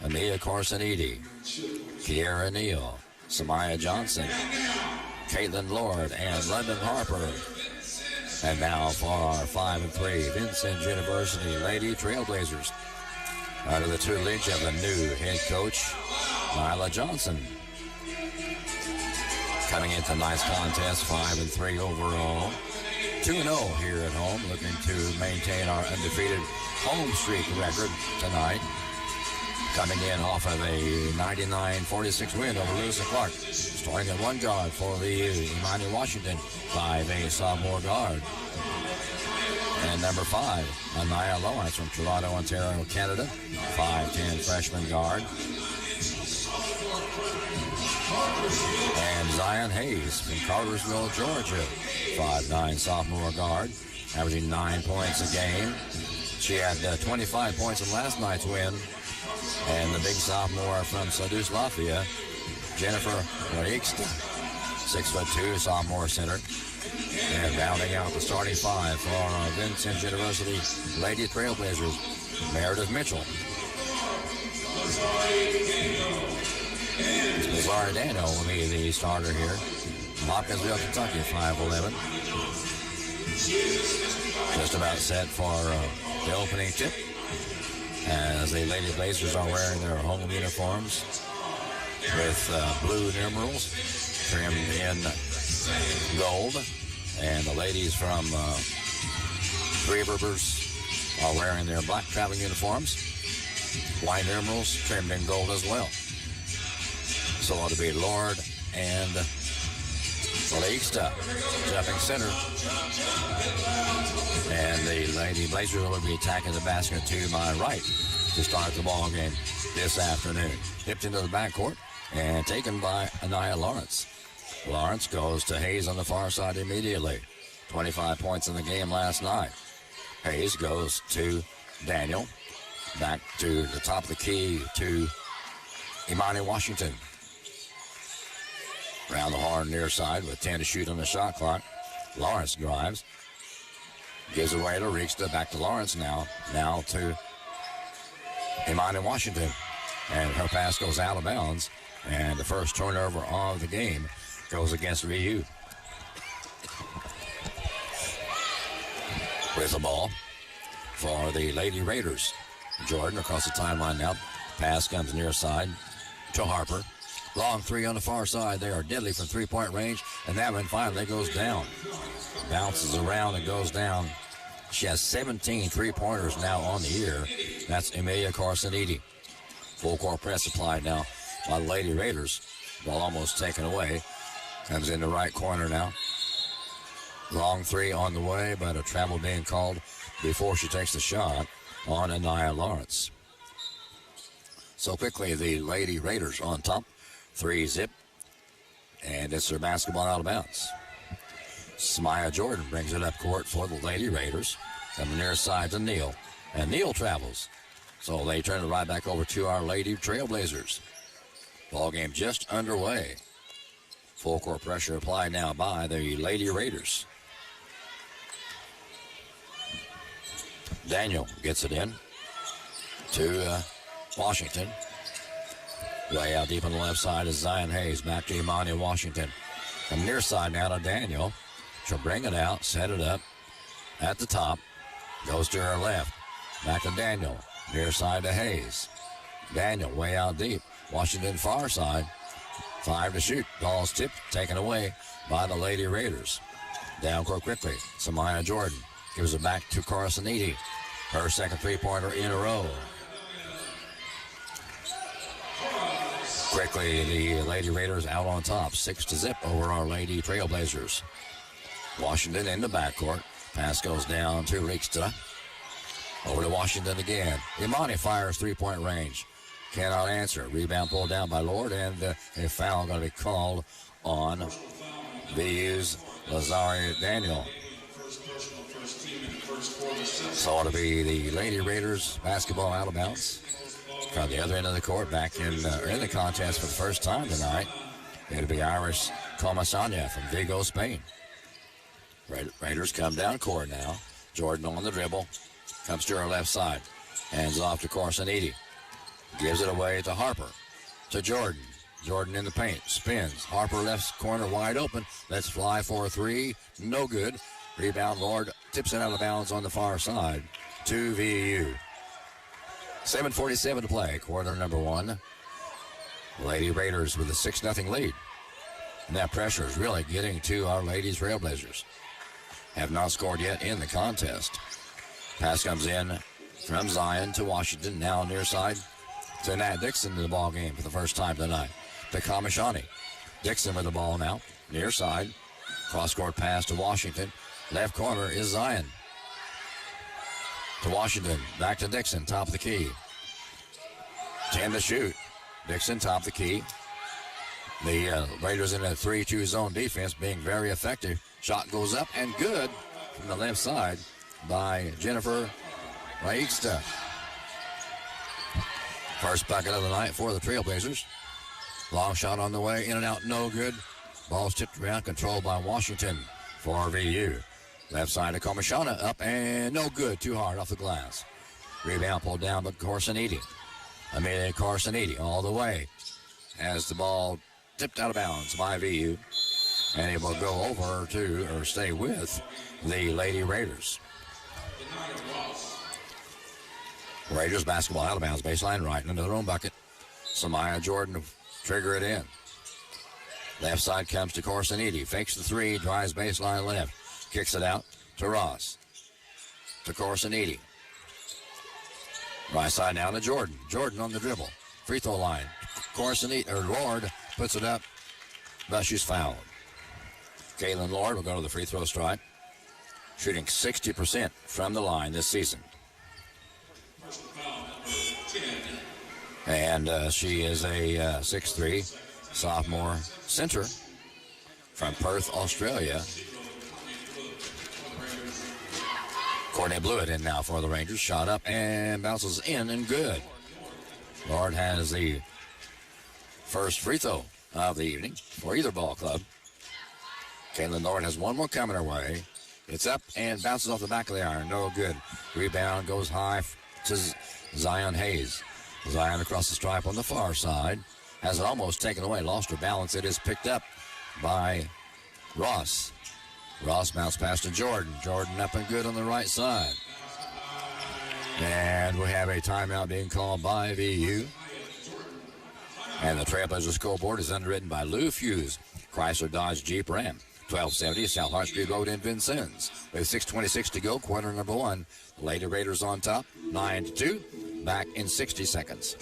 Amelia Corsiniti, Kiera Neal, Samaya Johnson, Caitlin Lord, and London Harper. And now for our 5-3 Vincennes University Lady Trailblazers, under the tutelage of the new head coach, Nyla Johnson. Coming into tonight's contest, 5-3 overall. 2-0 here at home, looking to maintain our undefeated home streak record tonight. Coming in off of a 99-46 win over Lewis and Clark. Starting at one guard for the Imani Washington, 5A sophomore guard. And number 5, Anaya Lawrence from Toronto, Ontario, Canada, 5'10 freshman guard. And Zion Hayes from Cartersville, Georgia, 5'9 sophomore guard, averaging 9 points a game. She had 25 points in last night's win. And the big sophomore from Sadus Lafayette, Jennifer Rixta, 6'2", sophomore center. And rounding out the starting 5 for our Vincennes University Lady Trailblazers, Meredith Mitchell. Lazari Daniel will be the starter here. Hopkinsville, Kentucky, 5'11". Just about set for the opening tip, as the Lady Blazers are wearing their home uniforms with blue numerals trimmed in gold. And the ladies from Three Rivers are wearing their black traveling uniforms, white numerals trimmed in gold as well. So it'll be Lord and Leigsta, jumping center. And the Lady Blazers will be attacking the basket to my right to start the ball game this afternoon. Tipped into the backcourt and taken by Anaya Lawrence. Lawrence goes to Hayes on the far side immediately. 25 points in the game last night. Hayes goes to Daniel. Back to the top of the key to Imani Washington. Around the horn near side with 10 to shoot on the shot clock. Lawrence drives. Gives away to Rixta. Back to Lawrence now. Now to Imani Washington. And her pass goes out of bounds. And the first turnover of the game goes against VU. With the ball for the Lady Raiders. Jordan across the timeline now. Pass comes near side to Harper. Long three on the far side. They are deadly from three-point range. And that one finally goes down. Bounces around and goes down. She has 17 three-pointers now on the year. That's Emilia Corsiniti. Full court press applied now by the Lady Raiders. Ball almost taken away. Comes in the right corner now. Long three on the way, but a travel being called before she takes the shot on Anaya Lawrence. So quickly, the Lady Raiders on top. 3-zip. And it's their basketball out of bounds. Samaya Jordan brings it up court for the Lady Raiders. Coming near side to Neal. And Neal travels. So they turn it right back over to our Lady Trailblazers. Ball game just underway. Full court pressure applied now by the Lady Raiders. Daniel gets it in to Washington. Way out deep on the left side is Zion Hayes. Back to Imani Washington. From near side now to Daniel. She'll bring it out, set it up at the top. Goes to her left. Back to Daniel. Near side to Hayes. Daniel way out deep. Washington far side. 5 to shoot. Ball's tipped, taken away by the Lady Raiders. Down court quickly. Samaya Jordan gives it back to Corsiniti. Her second three-pointer in a row. Quickly, the Lady Raiders out on top. 6-zip over our Lady Trailblazers. Washington in the backcourt. Pass goes down to Rixta. Over to Washington again. Imani fires three-point range. Cannot answer. Rebound pulled down by Lord, and a foul going to be called on VU's Lazari Daniel. So it'll be the Lady Raiders basketball out of bounds. From the other end of the court, back in the contest for the first time tonight. It'll be Iris Comasanya from Vigo, Spain. Raiders come down court now. Jordan on the dribble. Comes to her left side. Hands off to Corsiniti. Gives it away to Harper. To Jordan. Jordan in the paint. Spins. Harper left corner wide open. Let's fly for a three. No good. Rebound, Lord tips it out of bounds on the far side to VU. 7:47 to play, quarter number one. Lady Raiders with a 6-0 lead. And that pressure is really getting to our Ladies Trailblazers. Have not scored yet in the contest. Pass comes in from Zion to Washington, now near side to Nat Dixon in the ball game for the first time tonight. To Kamishani. Dixon with the ball now, near side. Cross-court pass to Washington. Left corner is Zion. To Washington, back to Dixon, top of the key. 10 to shoot. Dixon, top of the key. The Raiders in a 3-2 zone defense being very effective. Shot goes up and good from the left side by Jennifer Raiksta. First bucket of the night for the Trailblazers. Long shot on the way, in and out, no good. Ball's tipped around, controlled by Washington for VU. Left side of Komishana, up and no good, too hard off the glass. Rebound pulled down by Corsiniti. Amelia Corsiniti all the way. Has the ball tipped out of bounds by VU. And it will go over to, or stay with, the Lady Raiders. Raiders basketball out of bounds, baseline right into their own bucket. Samaya Jordan to trigger it in. Left side comes to Corsiniti. Fakes the three, drives baseline left. Kicks it out to Ross. To Corsiniti. Right side now to Jordan. Jordan on the dribble. Free throw line. Corsiniti, or Lord, puts it up, but she's fouled. Caitlin Lord will go to the free throw stripe. Shooting 60% from the line this season. And she is a 6'3" sophomore center from Perth, Australia. Courtney Blewett in now for the Rangers. Shot up and bounces in and good. Lord has the first free throw of the evening for either ball club. Caitlin Lord has one more coming her way. It's up and bounces off the back of the iron. No good. Rebound goes high to Zion Hayes. Zion across the stripe on the far side. Has it almost taken away. Lost her balance. It is picked up by Ross. Ross bounced past to Jordan. Jordan up and good on the right side. And we have a timeout being called by VU. And the Trailblazer scoreboard is underwritten by Lou Fuse, Chrysler Dodge Jeep Ram. 1270 South Hart Street Road in Vincennes. With 6:26 to go, quarter number one. Lady Raiders on top, 9-2. Back in 60 seconds.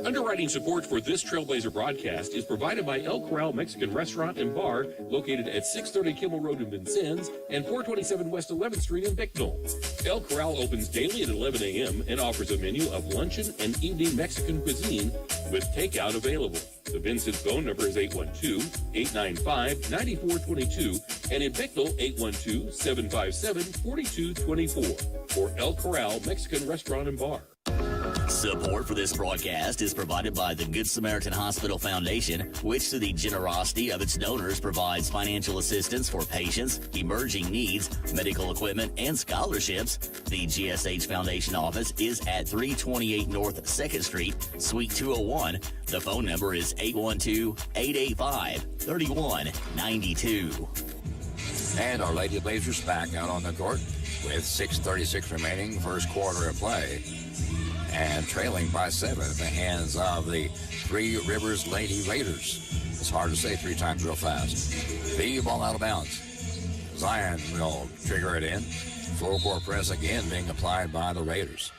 Underwriting support for this Trailblazer broadcast is provided by El Corral Mexican Restaurant and Bar, located at 630 Kimmel Road in Vincennes and 427 West 11th Street in Bicknell. El Corral opens daily at 11 a.m. and offers a menu of luncheon and evening Mexican cuisine with takeout available. The Vincennes phone number is 812-895-9422 and in Bicknell, 812-757-4224 for El Corral Mexican Restaurant and Bar. Support for this broadcast is provided by the Good Samaritan Hospital Foundation, which through the generosity of its donors provides financial assistance for patients, emerging needs, medical equipment, and scholarships. The GSH Foundation office is at 328 North 2nd Street, Suite 201. The phone number is 812-885-3192. And our Lady Blazers back out on the court with 6:36 remaining, first quarter of play. And trailing by 7 at the hands of the Three Rivers Lady Raiders. It's hard to say three times real fast. VU ball out of bounds. Zion will trigger it in. Full court press again being applied by the Raiders.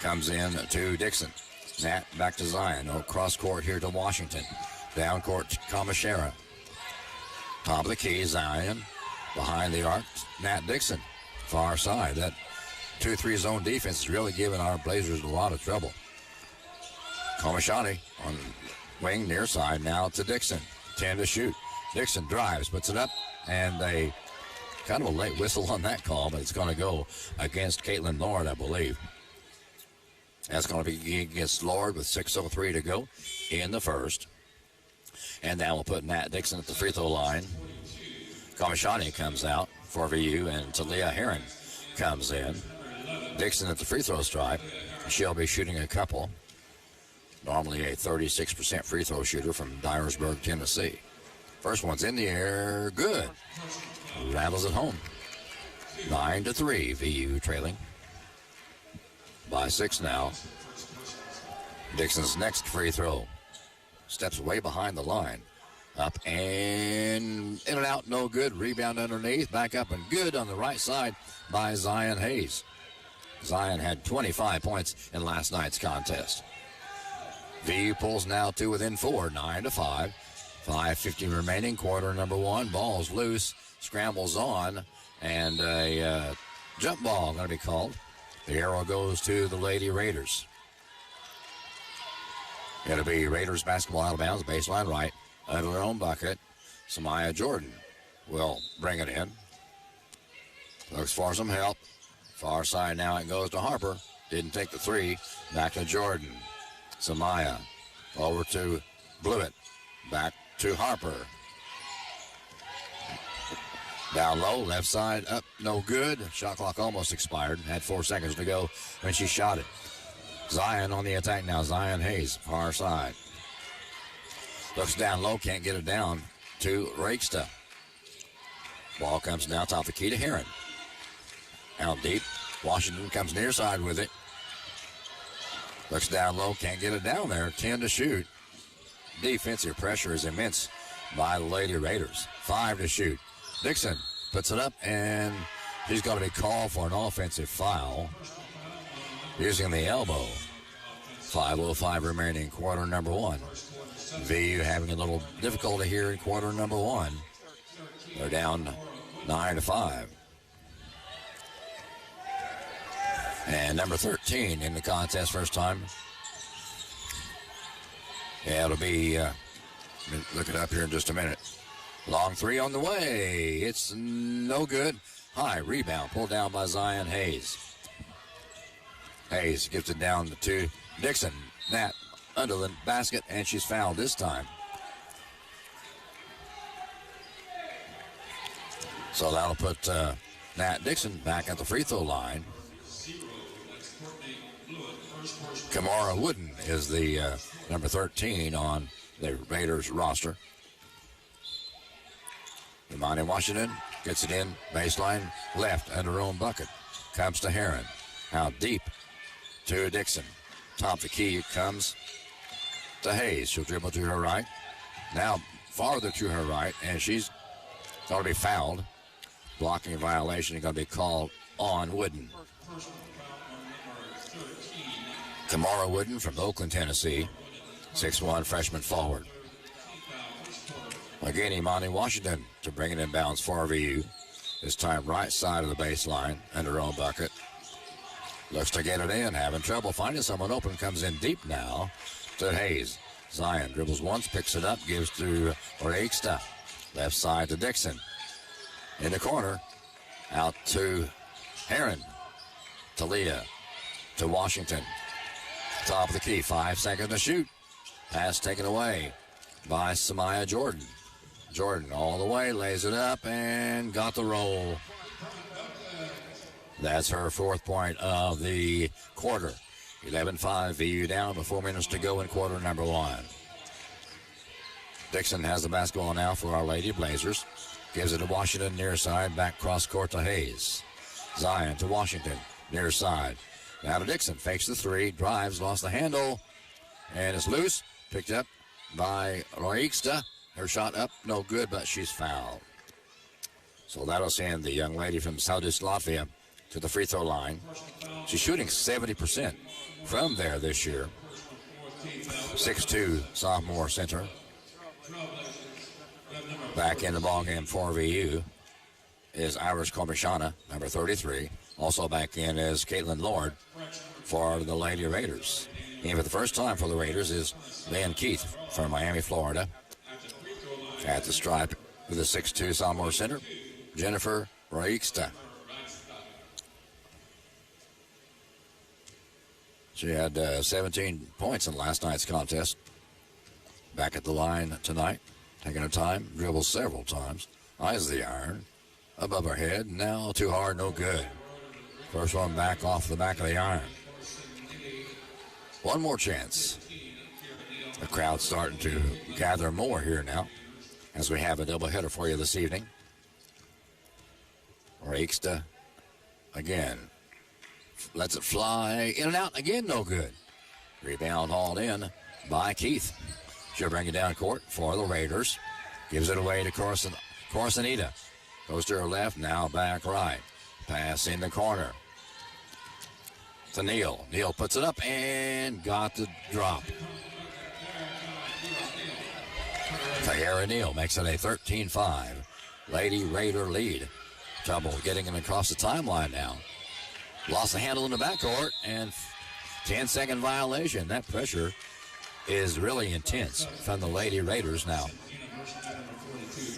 Comes in to Dixon. Nat back to Zion. No cross court here to Washington. Down court to Kamashera. Top of the key, Zion. Behind the arc, Nat Dixon. Far side. That 2-3 zone defense is really giving our Blazers a lot of trouble. Komishani on the wing near side now to Dixon. 10 to shoot. Dixon drives, puts it up, and a kind of a late whistle on that call, but it's going to go against Caitlin Lord, I believe. That's going to be against Lord with 6:03 to go in the first. And now we'll put Nat Dixon at the free throw line. Komishani comes out for VU, and Talia Heron comes in. Dixon at the free throw stripe. She'll be shooting a couple. Normally a 36% free throw shooter from Dyersburg, Tennessee. First one's in the air, good. Rattles it home. 9-3, VU trailing by 6 now. Dixon's next free throw. Steps way behind the line. Up and in and out, no good. Rebound underneath, back up and good on the right side by Zion Hayes. Zion had 25 points in last night's contest. VU pulls now to within 4, 9-5. 5:50 remaining, quarter number 1. Ball's loose, scrambles on, and a jump ball going to be called. The arrow goes to the Lady Raiders. Going to be Raiders basketball out of bounds, baseline right, under their own bucket. Samaya Jordan will bring it in. Looks for some help. Far side now, it goes to Harper. Didn't take the 3. Back to Jordan. Samaya over to Blewett. Back to Harper. Down low, left side, up, no good. Shot clock almost expired. Had 4 seconds to go when she shot it. Zion on the attack now. Zion Hayes, far side. Looks down low, can't get it down to Raiksta. Ball comes now top the key to Heron. Out deep. Washington comes near side with it. Looks down low, can't get it down there. 10 to shoot. Defensive pressure is immense by the Lady Raiders. 5 to shoot. Dixon puts it up, and she's going to be called for an offensive foul using the elbow. 5:05 remaining, quarter number 1. VU having a little difficulty here in quarter number 1. They're down 9-5. And number 13 in the contest, first time. Yeah, it'll be, look it up here in just a minute. Long 3 on the way. It's no good. High rebound pulled down by Zion Hayes. Hayes gives it down to Dixon. Nat under the basket, and she's fouled this time. So that'll put Nat Dixon back at the free throw line. Kamara Wooden is the number 13 on the Raiders roster. Imani Washington gets it in, baseline, left, under her own bucket. Comes to Heron. Out deep to Dixon. Top the key, it comes to Hayes. She'll dribble to her right. Now farther to her right, and she's going to be fouled. Blocking violation is going to be called on Wooden. Kamara Wooden from Oakland, Tennessee. 6'1" freshman forward. Again, Imani Washington to bring it in bounds for VU. This time right side of the baseline, under her own bucket. Looks to get it in, having trouble finding someone open. Comes in deep now to Hayes. Zion dribbles once, picks it up, gives to Raiksta. Left side to Dixon. In the corner, out to Heron. To Leah. To Washington. Top of the key, 5 seconds to shoot. Pass taken away by Samaya Jordan. Jordan all the way, lays it up, and got the roll. That's her 4th point of the quarter. 11-5, VU down with 4 minutes to go in quarter number 1. Dixon has the basketball now for our Lady Blazers. Gives it to Washington, near side, back cross court to Hayes. Zion to Washington, near side. Now to Dixon, fakes the 3, drives, lost the handle, and it's loose. Picked up by Raiksta. Her shot up, no good, but she's fouled. So that'll send the young lady from Southeast Latvia to the free throw line. She's shooting 70% from there this year. 6'2", sophomore center. Back in the ballgame for VU is Iris Komishana, number 33. Also back in is Caitlin Lord for the Lady Raiders. And for the first time for the Raiders is Van Keith from Miami, Florida. At the stripe with a 6'2" sophomore center, Jennifer Raiksta. She had 17 points in last night's contest. Back at the line tonight, taking her time, dribbles several times. Eyes the iron, above her head. Now too hard, no good. First one back off the back of the iron. One more chance. The crowd's starting to gather more here now as we have a doubleheader for you this evening. Rakeста again lets it fly in and out again, no good. Rebound hauled in by Keith. She'll bring it down court for the Raiders. Gives it away to Corsinita. Goes to her left, now back right. Pass in the corner to Neal. Neal puts it up and got the drop. Tayara Neal makes it a 13-5 Lady Raider lead. Trouble getting him across the timeline now. Lost the handle in the backcourt and 10-second violation. That pressure is really intense from the Lady Raiders now.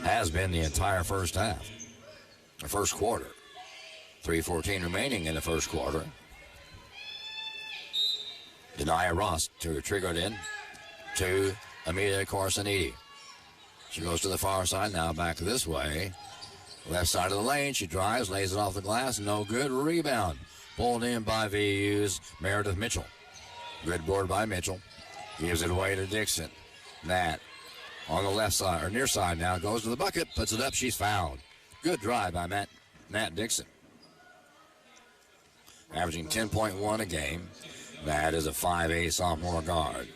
Has been the entire first half. The first quarter. 3:14 remaining in the first quarter. Denia Ross to trigger it in to Amelia Corsiniti. She goes to the far side, now back this way. Left side of the lane, she drives, lays it off the glass, no good. Rebound. Pulled in by VU's Meredith Mitchell. Good board by Mitchell. Gives it away to Dixon. Nat on the left side, or near side now, goes to the bucket, puts it up, she's fouled. Good drive by Nat Dixon. Averaging 10.1 a game. Nat is a 5'8" sophomore guard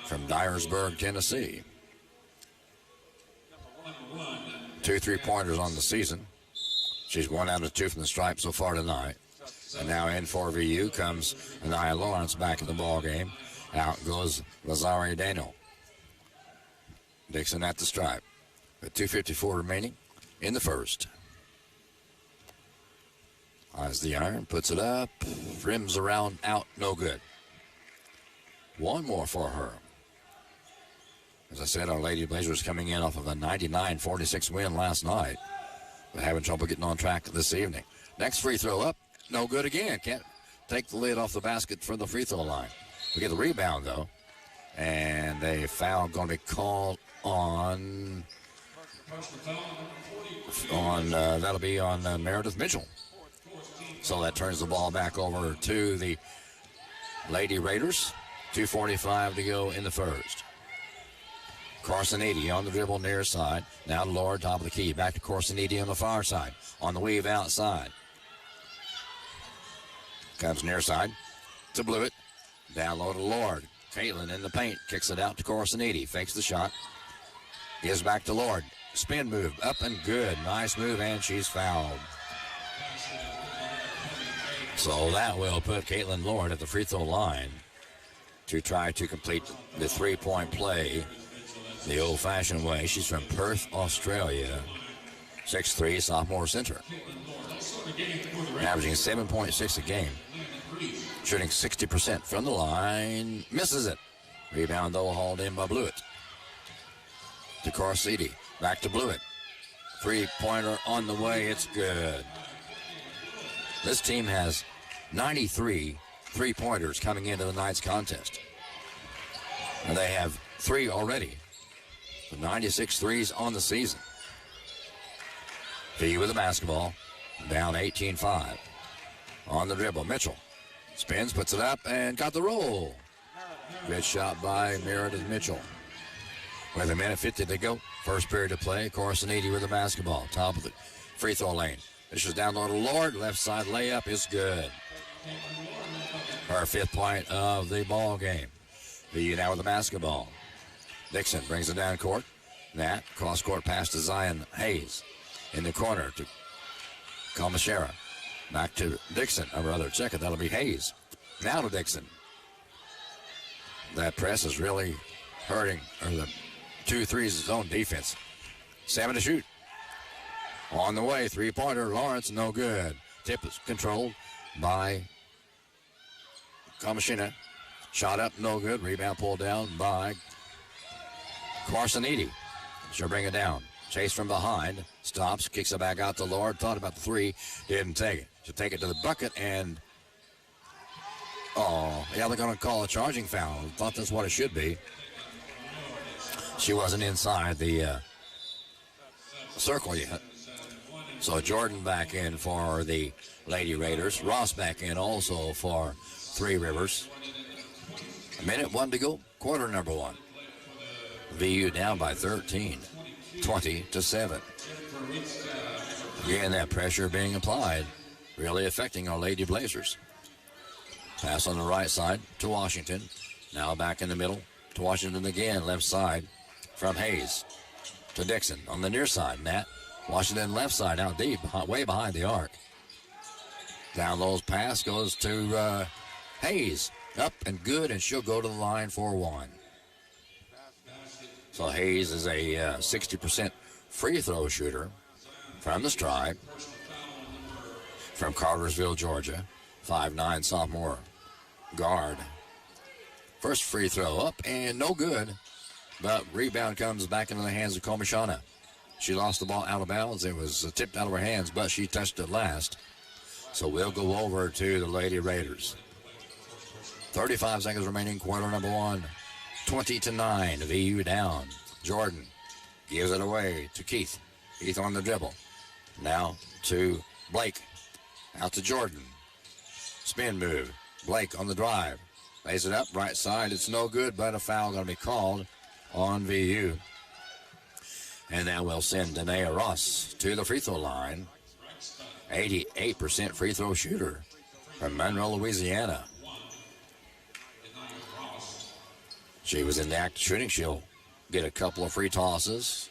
from Dyersburg, Tennessee. 2 3-pointers on the season. She's 1 out of 2 from the stripe so far tonight. And now in for VU comes Anaya Lawrence back in the ball game. Out goes Lazari Daniel. Dixon at the stripe. With 2:54 remaining in the first. Eyes the iron, puts it up, rims around, out, no good. One more for her. As I said, our Lady Blazers coming in off of a 99-46 win last night, but having trouble getting on track this evening. Next free throw up, no good again. Can't take the lid off the basket from the free throw line. We get the rebound, though, and a foul going to be called on that'll be on Meredith Mitchell. So that turns the ball back over to the Lady Raiders. 2:45 to go in the first. Corsiniti on the dribble near side. Now to Lord, top of the key. Back to Corsiniti on the far side. On the weave outside. Comes near side to Blewett. Down low to Lord. Caitlin in the paint. Kicks it out to Corsiniti. Fakes the shot. Gives back to Lord. Spin move. Up and good. Nice move, and she's fouled. So that will put Caitlin Lord at the free throw line to try to complete the three-point play the old-fashioned way. She's from Perth, Australia. 6'3", sophomore center. Averaging 7.6 a game. Shooting 60% from the line. Misses it. Rebound, though, hauled in by Blewett. To Corsiniti. Back to Blewett. Three-pointer on the way. It's good. This team has 93 three-pointers coming into the night's contest. And they have 3 already. So 96 threes on the season. V with the basketball. Down 18-5. On the dribble, Mitchell. Spins, puts it up, and got the roll. Good shot by Meredith Mitchell. With 1:50 to go. First period of play. Corsiniti with the basketball. Top of the free throw lane. This is down low to Lord. Left side layup is good. Her 5th point of the ball game. VU now with the basketball. Dixon brings it down court. Nat, cross court pass to Zion Hayes. In the corner to Kamashera. Back to Dixon. Or rather, check it. That'll be Hayes. Now to Dixon. That press is really hurting. Or the 2-3 zone defense. 7 to shoot. On the way, three-pointer. Lawrence, no good. Tip is controlled by Kamashina. Shot up, no good. Rebound pulled down by Corsiniti. She'll bring it down. Chase from behind. Stops, kicks it back out to Lord. Thought about the 3. Didn't take it. She'll take it to the bucket and... Oh, yeah, they're going to call a charging foul. Thought that's what it should be. She wasn't inside the circle yet. So Jordan back in for the Lady Raiders. Ross back in also for Three Rivers. Minute 1 to go, quarter number 1. VU down by 13, 20-7. Again, that pressure being applied, really affecting our Lady Blazers. Pass on the right side to Washington. Now back in the middle to Washington again, left side from Hayes to Dixon on the near side. Nat, Washington left side out deep, way behind the arc. Down low's pass goes to Hayes. Up and good, and she'll go to the line for 1. So Hayes is a 60% free throw shooter from the stripe from Cartersville, Georgia. 5'9" sophomore guard. First free throw up and no good, but rebound comes back into the hands of Komishana. She lost the ball out of bounds. It was tipped out of her hands, but she touched it last. So we'll go over to the Lady Raiders. 35 seconds remaining, quarter number 1. 20-9, VU down. Jordan gives it away to Keith. Keith on the dribble. Now to Blake. Out to Jordan. Spin move. Blake on the drive. Lays it up, right side. It's no good, but a foul going to be called on VU. And that will send Danae Ross to the free throw line. 88% free throw shooter from Monroe, Louisiana. She was in the act of shooting. She'll get a couple of free tosses.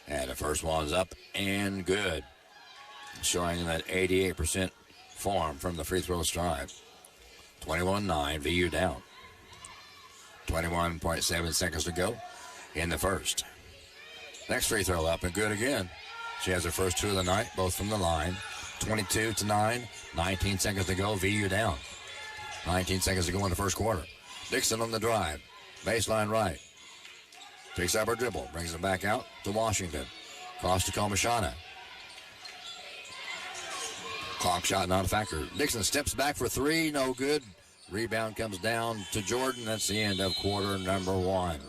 And the first one's up and good. Showing that 88% form from the free throw stripe. 21-9, VU down. 21.7 seconds to go in the first. Next free throw up and good again. She has her first 2 of the night, both from the line. 22-9, 19 seconds to go, VU down. 19 seconds to go in the first quarter. Dixon on the drive, baseline right. Picks up her dribble, brings it back out to Washington. Cross to Komishana. Clock shot not a factor. Dixon steps back for 3, no good. Rebound comes down to Jordan. That's the end of quarter number 1.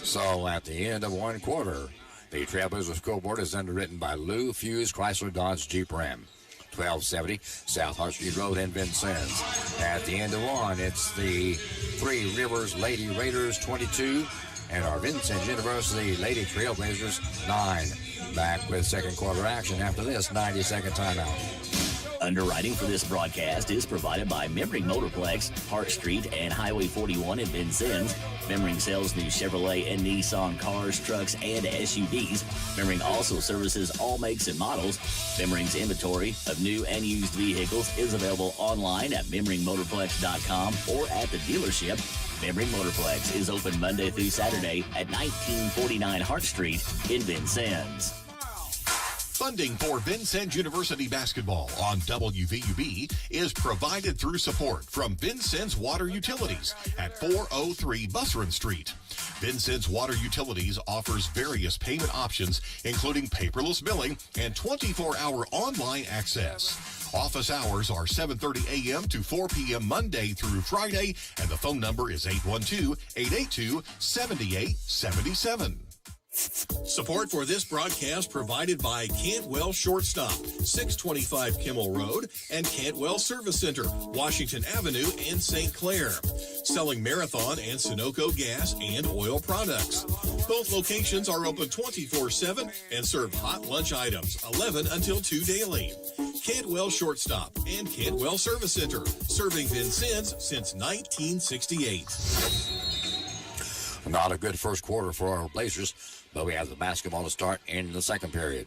So at the end of 1 quarter, the Trailblazers scoreboard is underwritten by Lou Fuse Chrysler Dodge Jeep Ram. 1270 South Hart Street Road in Vincennes. At the end of 1, it's the Three Rivers Lady Raiders 22 and our Vincennes University Lady Trailblazers 9. Back with second quarter action after this 90-second timeout. Underwriting for this broadcast is provided by Memring Motorplex, Hart Street, and Highway 41 in Vincennes. Memring sells new Chevrolet and Nissan cars, trucks, and SUVs. Memring also services all makes and models. Memring's inventory of new and used vehicles is available online at MemringMotorplex.com or at the dealership. Memring Motorplex is open Monday through Saturday at 1949 Hart Street in Vincennes. Funding for Vincennes University basketball on WVUB is provided through support from Vincennes Water Utilities at 403 Busserin Street. Vincennes Water Utilities offers various payment options, including paperless billing and 24-hour online access. Office hours are 7:30 a.m. to 4 p.m. Monday through Friday, and the phone number is 812-882-7877. Support for this broadcast provided by Cantwell Shortstop, 625 Kimmel Road, and Cantwell Service Center, Washington Avenue in St. Clair. Selling Marathon and Sunoco gas and oil products. Both locations are open 24/7 and serve hot lunch items, 11 until 2 daily. Cantwell Shortstop and Cantwell Service Center, serving Vincennes since 1968. Not a good first quarter for our Blazers, but we have the basketball to start in the second period.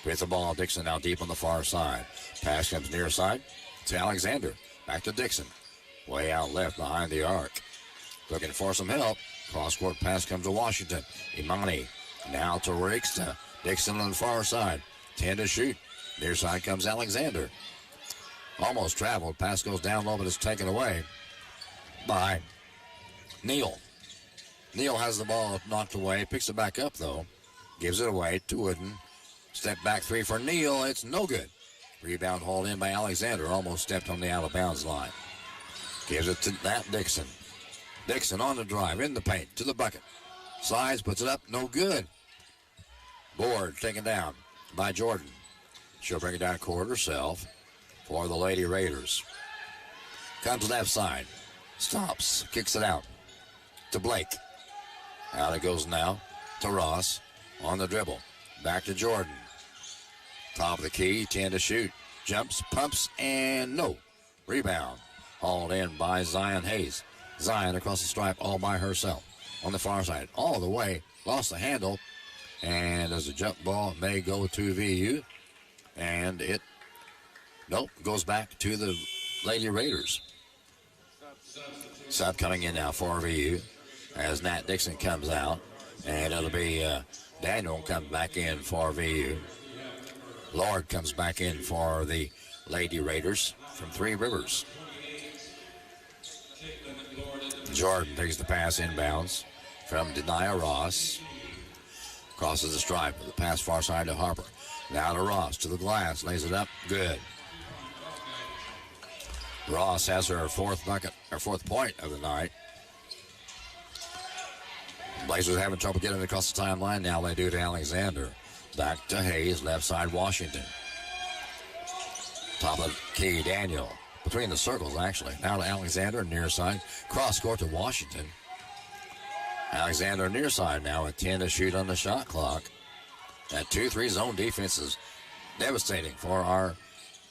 With the ball, Dixon now deep on the far side. Pass comes near side to Alexander. Back to Dixon. Way out left behind the arc. Looking for some help. Cross-court pass comes to Washington. Imani now to Rakeста. Dixon on the far side. 10 to shoot. Near side comes Alexander. Almost traveled. Pass goes down low, but it's taken away by Neal. Neal has the ball knocked away. Picks it back up, though. Gives it away to Wooden. Step back 3 for Neal. It's no good. Rebound hauled in by Alexander. Almost stepped on the out-of-bounds line. Gives it to Nat Dixon. Dixon on the drive, in the paint, to the bucket. Slides, puts it up, no good. Board taken down by Jordan. She'll bring it down court herself for the Lady Raiders. Comes left side. Stops. Kicks it out to Blake. Out it goes now to Ross on the dribble. Back to Jordan. Top of the key. 10 to shoot. Jumps, pumps, and no. Rebound. Hauled in by Zion Hayes. Zion across the stripe all by herself. On the far side. All the way. Lost the handle. And as a jump ball, it may go to VU. And it, goes back to the Lady Raiders. Sub coming in now for VU as Nat Dixon comes out. And it'll be Daniel comes back in for VU. Lord comes back in for the Lady Raiders from Three Rivers. Jordan takes the pass inbounds from Denia Ross. Crosses the stripe with the pass far side to Harper. Now to Ross, to the glass, lays it up, good. Ross has her fourth point of the night. Blazers having trouble getting across the timeline. Now they do to Alexander. Back to Hayes, left side Washington. Top of the key, Daniel. Between the circles, actually. Now to Alexander, near side. Cross court to Washington. Alexander near side now with 10 to shoot on the shot clock. That 2-3 zone defense is devastating for our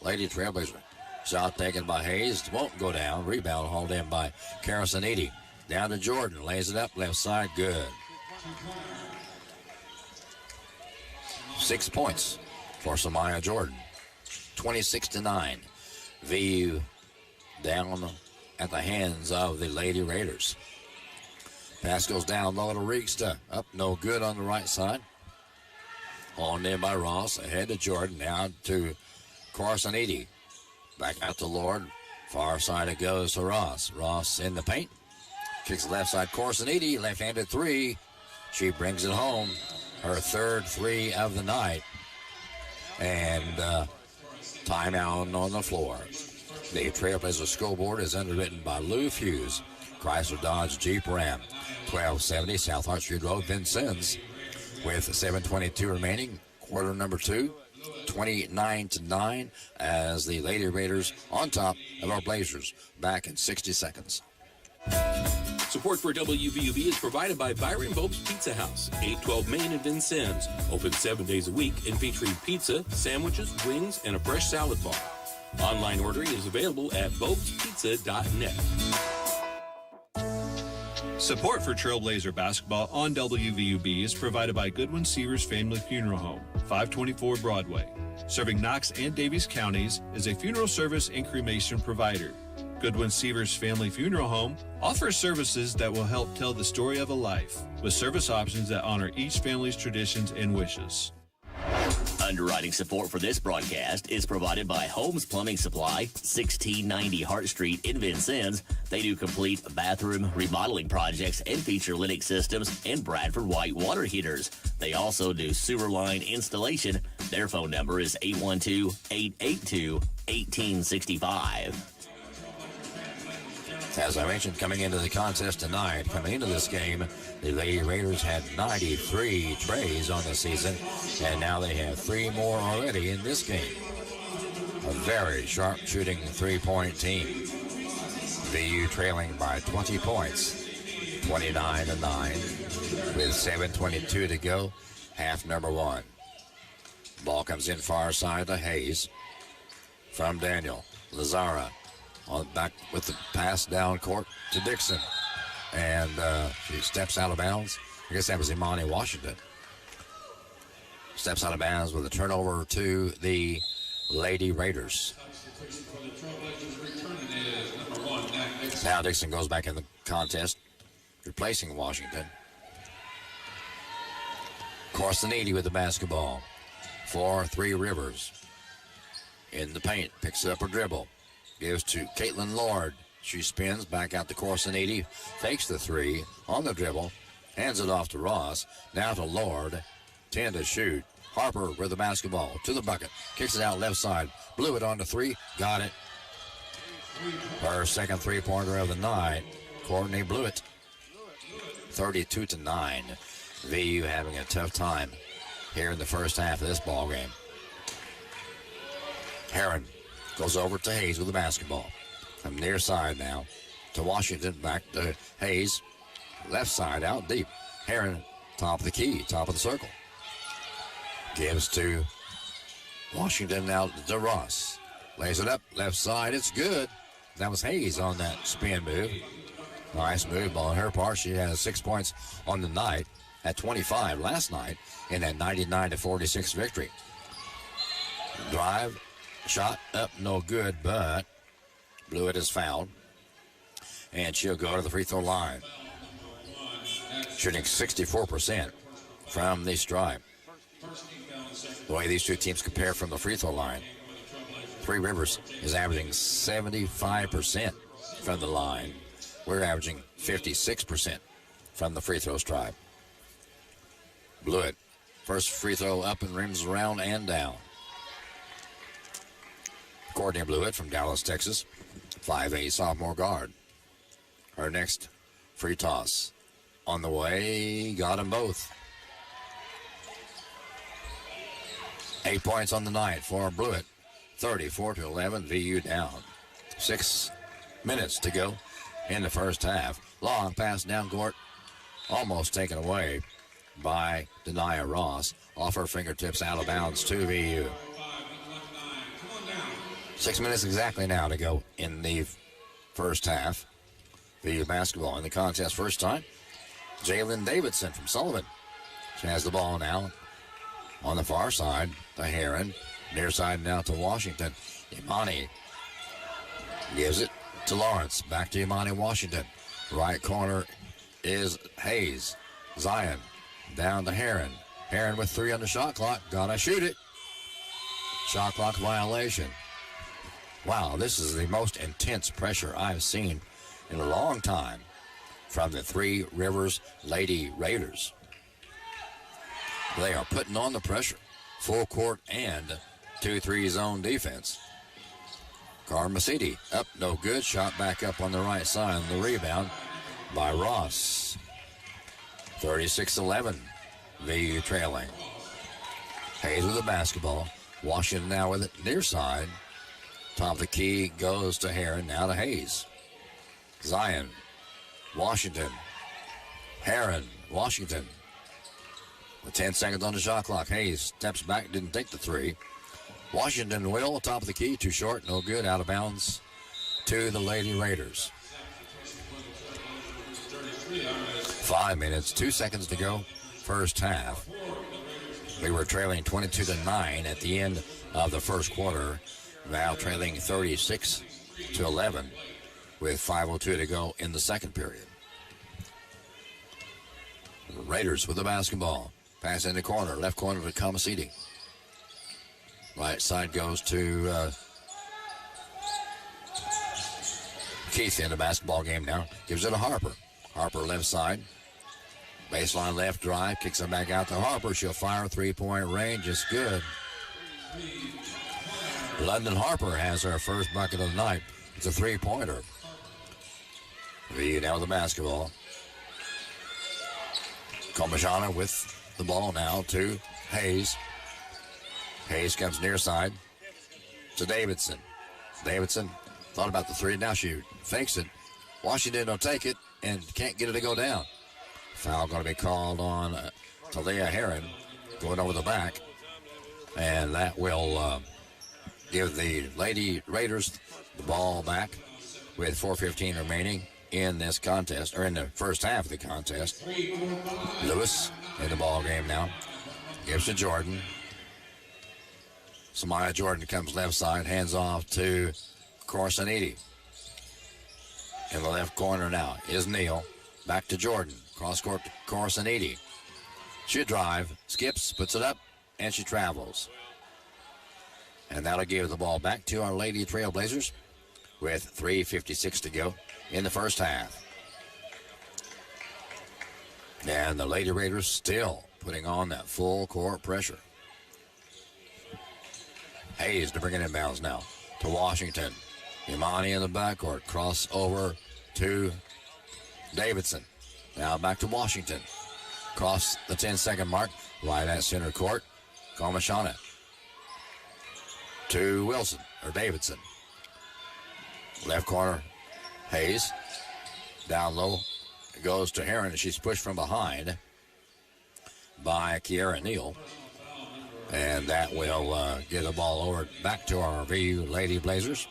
Lady Trailblazer. Shot taken by Hayes. Won't go down. Rebound hauled in by Karasanidi. Down to Jordan. Lays it up. Left side. Good. 6 points for Samaya Jordan. 26-9. VU down at the hands of the Lady Raiders. Pass goes down low to Riegsta. Up no good on the right side. On in by Ross. Ahead to Jordan. Now to Corsanidi. Back out to Lord. Far side it goes to Ross. Ross in the paint. Kicks the left side. Corsanidi. Left-handed three. She brings it home. Her third three of the night. And timeout on the floor. The Trailblazer scoreboard is underwritten by Lou Fuse. Chrysler Dodge Jeep Ram. 1270 South Hart Street Road, Vincennes. With 7:22 remaining. Quarter number 2. 29-9 as the Lady Raiders on top of our Blazers. Back in 60 seconds. Support for WVUB is provided by Byron Bopes Pizza House, 812 Main in Vincennes. Open 7 days a week and featuring pizza, sandwiches, wings, and a fresh salad bar. Online ordering is available at bopespizza.net. Support for Trailblazer basketball on WVUB is provided by Goodwin Seavers Family Funeral Home, 524 Broadway. Serving Knox and Davies counties is a funeral service and cremation provider. Goodwin Seavers Family Funeral Home offers services that will help tell the story of a life, with service options that honor each family's traditions and wishes. Underwriting support for this broadcast is provided by Holmes Plumbing Supply, 1690 Hart Street in Vincennes. They do complete bathroom remodeling projects and feature Lennox systems and Bradford White water heaters. They also do sewer line installation. Their phone number is 812-882-1865. As I mentioned, coming into the contest tonight, coming into this game, the Lady Raiders had 93 trays on the season, and now they have 3 more already in this game. A very sharp shooting three-point team. VU trailing by 20 points, 29-9, with 7:22 to go, half number 1. Ball comes in far side to Hayes from Daniel. Lazara on back with the pass down court to Dixon. And she steps out of bounds. I guess that was Imani Washington. Steps out of bounds with a turnover to the Lady Raiders. Now Dixon goes back in the contest, replacing Washington. Corsanidi with the basketball for Three Rivers. In the paint, picks up her dribble. Gives to Caitlin Lord. She spins back out to Corsanidi. Fakes the three on the dribble. Hands it off to Ross. Now to Lord. 10 to shoot. Harper with the basketball to the bucket. Kicks it out left side. Blew it on to 3. Got it. Her second three-pointer of the night. Courtney blew it. 32-9. VU having a tough time here in the first half of this ball game. Heron goes over to Hayes with the basketball. From near side now to Washington, back to Hayes. Left side out deep. Heron, top of the key, top of the circle. Gives to Washington out to Ross. Lays it up, left side, it's good. That was Hayes on that spin move. Nice move on her part. She has 6 points on the night at 25 last night in that 99-46 victory. Drive, shot up, no good, but Blewett is fouled. And she'll go to the free throw line. Shooting 64% from the stripe. The way these two teams compare from the free throw line. Three Rivers is averaging 75% from the line. We're averaging 56% from the free throw stripe. Blewett, first free throw up and rims around and down. Courtney Blewett from Dallas, Texas, 5'8" sophomore guard. Her next free toss on the way, got them both. 8 points on the night for Blewett, 34-11, VU down. 6 minutes to go in the first half. Long pass down court, almost taken away by Denia Ross. Off her fingertips, out of bounds to VU. 6 minutes exactly now to go in the first half. VU basketball in the contest first time. Jalen Davidson from Sullivan. She has the ball now on the far side to Heron. Near side now to Washington. Imani gives it to Lawrence. Back to Imani Washington. Right corner is Hayes. Zion down to Heron. Heron with 3 on the shot clock. Gotta shoot it. Shot clock violation. Wow, this is the most intense pressure I've seen in a long time from the Three Rivers Lady Raiders. They are putting on the pressure. Full court and 2-3 zone defense. Carmacidi up, no good. Shot back up on the right side. The rebound by Ross. 36-11. VU trailing. Hayes with the basketball. Washington now with it near side. Top of the key goes to Heron. Now to Hayes. Zion. Washington. Heron. Washington. With 10 seconds on the shot clock. Hayes steps back. Didn't take the three. Washington will. Top of the key. Too short. No good. Out of bounds to the Lady Raiders. 5 minutes. 2 seconds to go. First half. We were trailing 22-9 at the end of the first quarter. Now trailing 36-11 with 5:02 to go in the second period. Raiders with the basketball. Pass in the corner. Left corner to Carmacidi. Right side goes to Keith in the basketball game now. Gives it to Harper. Harper left side. Baseline left drive. Kicks it back out to Harper. She'll fire. 3-point range. It's good. London Harper has her first bucket of the night. It's a 3-pointer. VU now with the basketball. Komashana with the ball now to Hayes. Hayes comes near side to Davidson. Davidson thought about the three. Now she fakes it. Washington will take it and can't get it to go down. Foul going to be called on Talia Heron going over the back. And that will give the Lady Raiders the ball back with 4:15 remaining in this contest, or in the first half of the contest. Lewis in the ball game now. Gives to Jordan. Samaya Jordan comes left side, hands off to Corsanidi. In the left corner now is Neal. Back to Jordan. Cross court to Corsanidi. She drive, skips, puts it up, and she travels. And that'll give the ball back to our Lady Trailblazers with 3:56 to go in the first half. And the Lady Raiders still putting on that full court pressure. Hayes to bring it inbounds now to Washington. Imani in the backcourt. Cross over to Davidson. Now back to Washington. Cross the 10-second mark. Right at center court. Komashana to Wilson, or Davidson. Left corner, Hayes. Down low it goes to Heron, and she's pushed from behind by Kiara Neal. And that will get the ball over back to our VU Lady Blazers.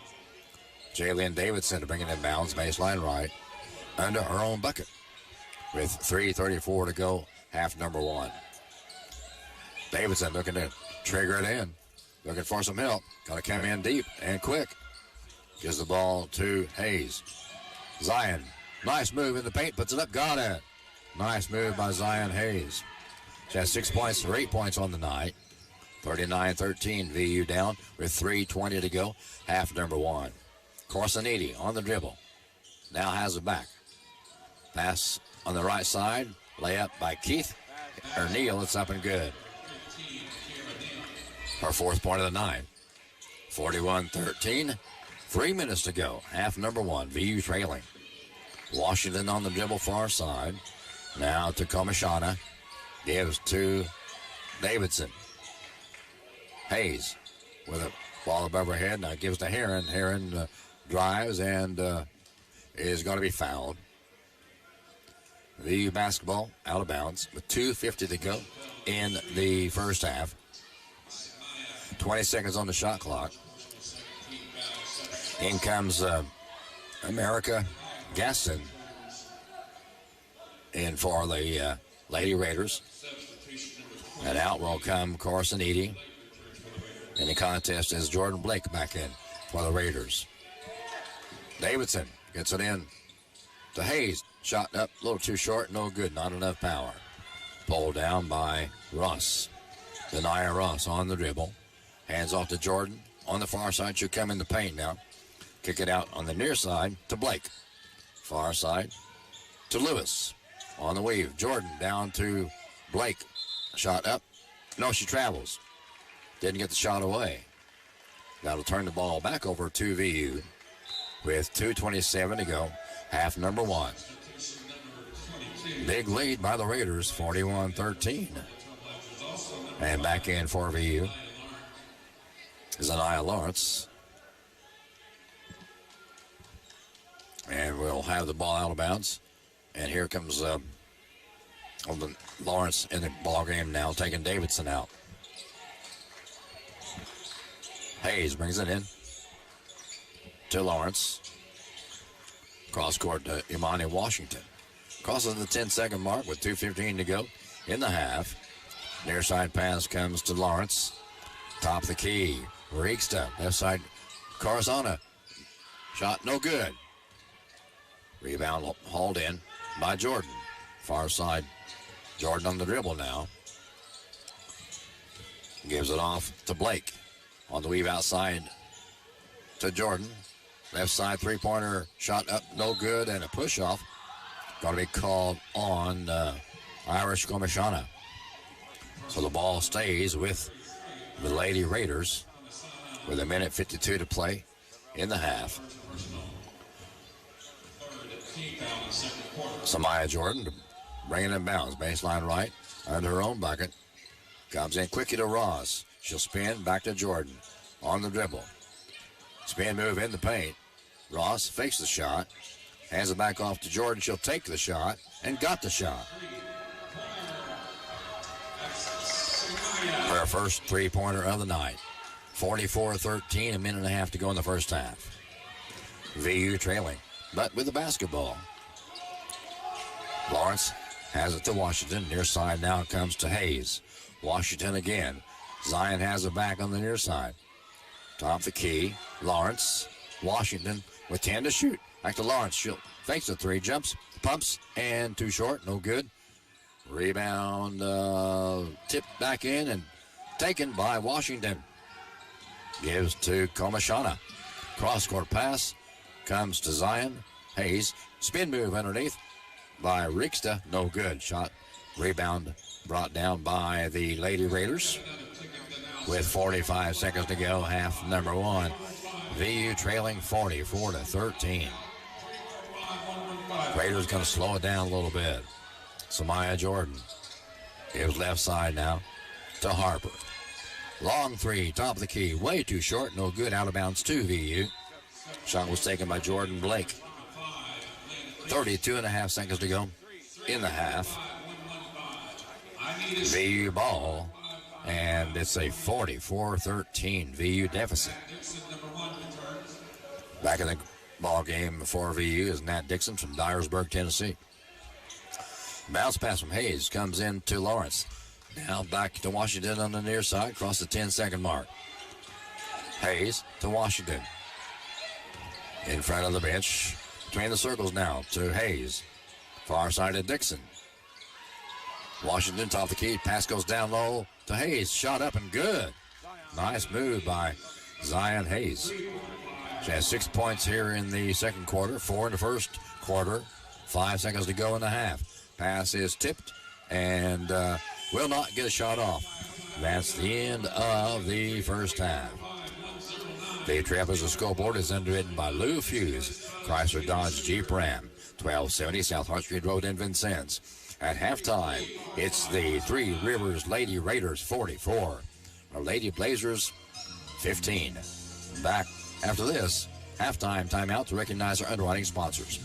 Jalen Davidson to bring it in bounds, baseline right, under her own bucket. With 3:34 to go, half number one. Davidson looking to trigger it in. Looking for some help. Got to come in deep and quick. Gives the ball to Hayes. Zion. Nice move in the paint. Puts it up. Got it. Nice move by Zion Hayes. She has 6 points or 8 points on the night. 39-13. VU down with 3:20 to go. Half number one. Corsiniti on the dribble. Now has it back. Pass on the right side. Layup by Keith. Or Neal. It's up and good. Her fourth point of the night. 41-13. 3 minutes to go. Half number one. VU trailing. Washington on the dribble far side. Now to Komishana. Gives to Davidson. Hayes with a ball above her head. Now gives to Heron. Heron drives and is going to be fouled. VU basketball out of bounds with 2:50 to go in the first half. 20 seconds on the shot clock. In comes America Gaston in for the Lady Raiders. And out will come Corsiniti. In the contest is Jordan Blake back in for the Raiders. Davidson gets it in to Hayes. Shot up, a little too short, no good, not enough power. Pulled down by Ross. Denia Ross on the dribble. Hands off to Jordan. On the far side, she'll come in the paint now. Kick it out on the near side to Blake. Far side to Lewis. On the weave, Jordan down to Blake. Shot up. No, she travels. Didn't get the shot away. That'll turn the ball back over to VU with 2:27 to go. Half number one. Big lead by the Raiders, 41-13. And back in for VU is Anaya Lawrence. And we'll have the ball out of bounds. And here comes Lawrence in the ball game now, taking Davidson out. Hayes brings it in to Lawrence. Cross court to Imani Washington. Crosses the 10-second mark with 2:15 to go in the half. Near side pass comes to Lawrence. Top of the key. Rieksta. Left side. Corazana. Shot no good. Rebound hauled in by Jordan. Far side. Jordan on the dribble now. Gives it off to Blake. On the weave outside to Jordan. Left side three-pointer. Shot up no good and a push-off. Going to be called on Irish Komishana. So the ball stays with the Lady Raiders with 1:52 to play in the half. Samaya Jordan bringing it in bounds. Baseline right under her own bucket. Comes in quickly to Ross. She'll spin back to Jordan on the dribble. Spin move in the paint. Ross fakes the shot. Hands it back off to Jordan. She'll take the shot and got the shot. Her first three-pointer of the night. 44-13, a minute and a half to go in the first half. VU trailing, but with the basketball. Lawrence has it to Washington. Near side now it comes to Hayes. Washington again. Zion has it back on the near side. Top the key. Lawrence. Washington with 10 to shoot. Back to Lawrence. She'll fakes the three, jumps, pumps, and too short. No good. Rebound tipped back in and taken by Washington. Gives to Komishana. Cross-court pass. Comes to Zion. Hayes. Spin move underneath by Rieksta. No good. Shot. Rebound brought down by the Lady Raiders. With 45 seconds to go, half number one. VU trailing 44-13. Raiders going to slow it down a little bit. Samaya Jordan. Gives left side now to Harper. Long three, top of the key. Way too short, no good. Out of bounds to VU. Shot was taken by Jordan Blake. 32.5 seconds to go in the half. VU ball, and it's a 44-13 VU deficit. Back in the ball game for VU is Nat Dixon from Dyersburg, Tennessee. Bounce pass from Hayes comes in to Lawrence. Now back to Washington on the near side, across the 10-second mark. Hayes to Washington. In front of the bench, between the circles now to Hayes. Far side to Dixon. Washington top the key, pass goes down low to Hayes. Shot up and good. Nice move by Zion Hayes. She has 6 points here in the second quarter, 4 in the first quarter. 5 seconds to go in the half. Pass is tipped and will not get a shot off. That's the end of the first half. The Trailblazer scoreboard is underwritten by Lou Fuse, Chrysler Dodge Jeep Ram, 1270 South Hart Street Road in Vincennes. At halftime, it's the Three Rivers Lady Raiders 44, our Lady Blazers 15. Back after this halftime timeout to recognize our underwriting sponsors.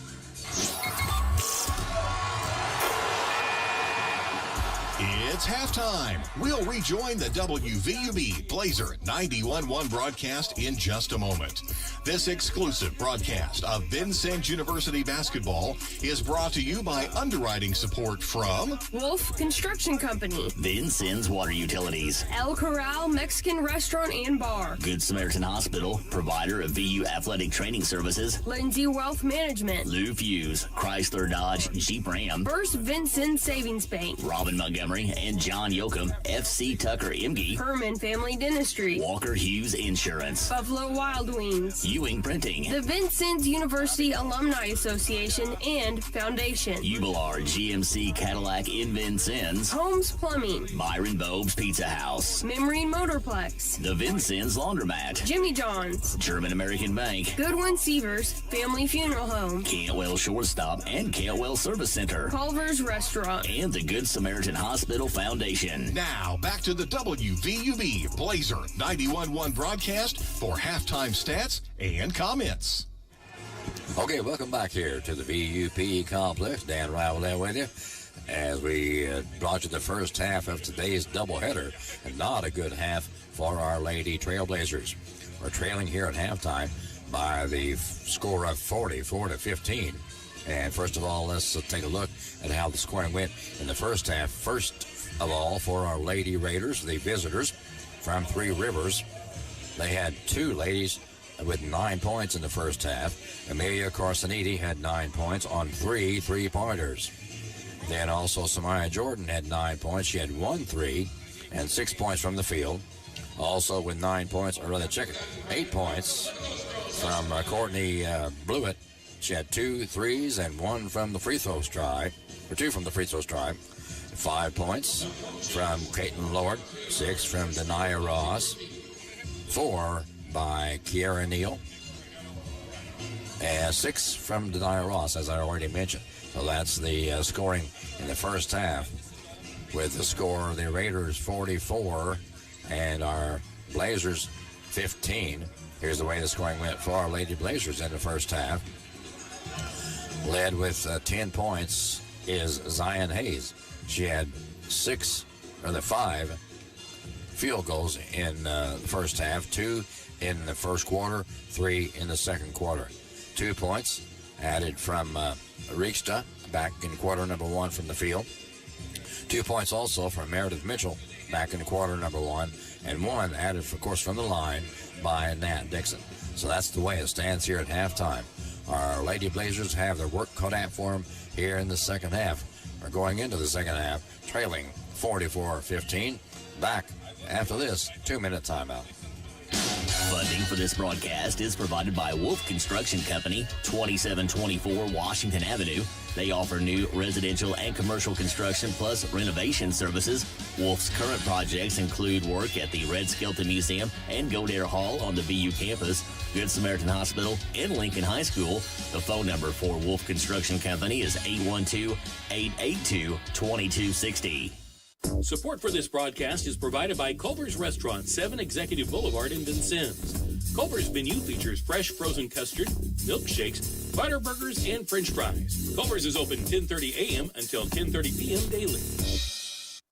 It's halftime. We'll rejoin the WVUB Blazer 91.1 broadcast in just a moment. This exclusive broadcast of Vincennes University basketball is brought to you by underwriting support from Wolf Construction Company, Vincennes Water Utilities, El Corral Mexican Restaurant and Bar, Good Samaritan Hospital, provider of VU athletic training services, Lindsay Wealth Management, Lou Fuse, Chrysler Dodge Jeep Ram, First Vincennes Savings Bank, Robin Montgomery and John Yoakum, FC Tucker Imge, Herman Family Dentistry, Walker Hughes Insurance, Buffalo Wild Wings, Ewing Printing, the Vincennes University Alumni Association and Foundation, Ubillard GMC Cadillac in Vincennes, Holmes Plumbing, Byron Bob's Pizza House, Memory Motorplex, the Vincennes Laundromat, Jimmy John's, German American Bank, Goodwin Sievers Family Funeral Home, Cantwell Shortstop and Cantwell Service Center, Culver's Restaurant, and the Good Samaritan Hospital Foundation. Now, back to the WVUB Blazer 91.1 broadcast for halftime stats and comments. Okay, welcome back here to the VUP complex. Dan Rowell with you as we brought you the first half of today's doubleheader, and not a good half for our Lady Trailblazers. We're trailing here at halftime by the score of 44-15. And first of all, let's take a look at how the scoring went in the first half. First of all, for our Lady Raiders, the visitors from Three Rivers, they had two ladies with 9 points in the first half. Amelia Carciniti had 9 points on 3 3-pointers. Then also Samaya Jordan had 9 points. She had 1 3 and 6 points from the field. Also with 9 points, or rather, 8 points from Courtney Blewett. She had 2 threes and 1 from the free throw stripe, or 2 from the free throw stripe. 5 points from Caitlin Lord, 6 from Denia Ross, 4 by Kiara Neal, and 6 from Denia Ross, as I already mentioned. So that's the scoring in the first half, with the score of the Raiders 44 and our Blazers 15. Here's the way the scoring went for our Lady Blazers in the first half. Led with 10 points is Zion Hayes. She had 5 field goals in the first half, 2 in the first quarter, 3 in the second quarter. 2 points added from Rieksta back in quarter number 1 from the field. 2 points also from Meredith Mitchell back in quarter number 1, and 1 added, of course, from the line by Nat Dixon. So that's the way it stands here at halftime. Our Lady Blazers have their work cut out for them here in the second half. We're going into the second half, trailing 44-15. Back after this 2-minute timeout. Funding for this broadcast is provided by Wolf Construction Company, 2724 Washington Avenue. They offer new residential and commercial construction plus renovation services. Wolf's current projects include work at the Red Skelton Museum and Godare Hall on the VU campus, Good Samaritan Hospital, and Lincoln High School. The phone number for Wolf Construction Company is 812-882-2260. Support for this broadcast is provided by Culver's Restaurant, 7 Executive Boulevard in Vincennes. Culver's menu features fresh frozen custard, milkshakes, butter burgers, and French fries. Culver's is open 10:30 a.m. until 10:30 p.m. daily.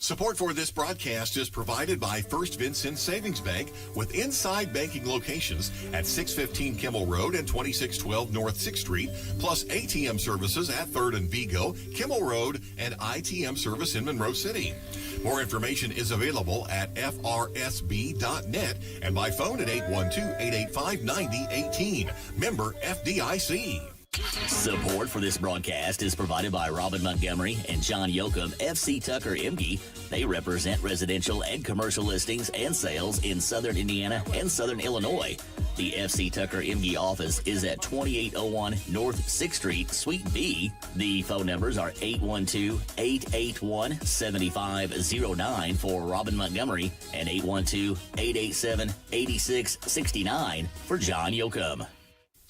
Support for this broadcast is provided by First Vincent Savings Bank with inside banking locations at 615 Kimmel Road and 2612 North 6th Street, plus ATM services at 3rd and Vigo, Kimmel Road, and ITM service in Monroe City. More information is available at frsb.net and by phone at 812-885-9018. Member FDIC. Support for this broadcast is provided by Robin Montgomery and John Yoakum, FC Tucker MG. They represent residential and commercial listings and sales in Southern Indiana and Southern Illinois. The FC Tucker MG office is at 2801 North 6th Street, Suite B. The phone numbers are 812-881-7509 for Robin Montgomery and 812-887-8669 for John Yoakum.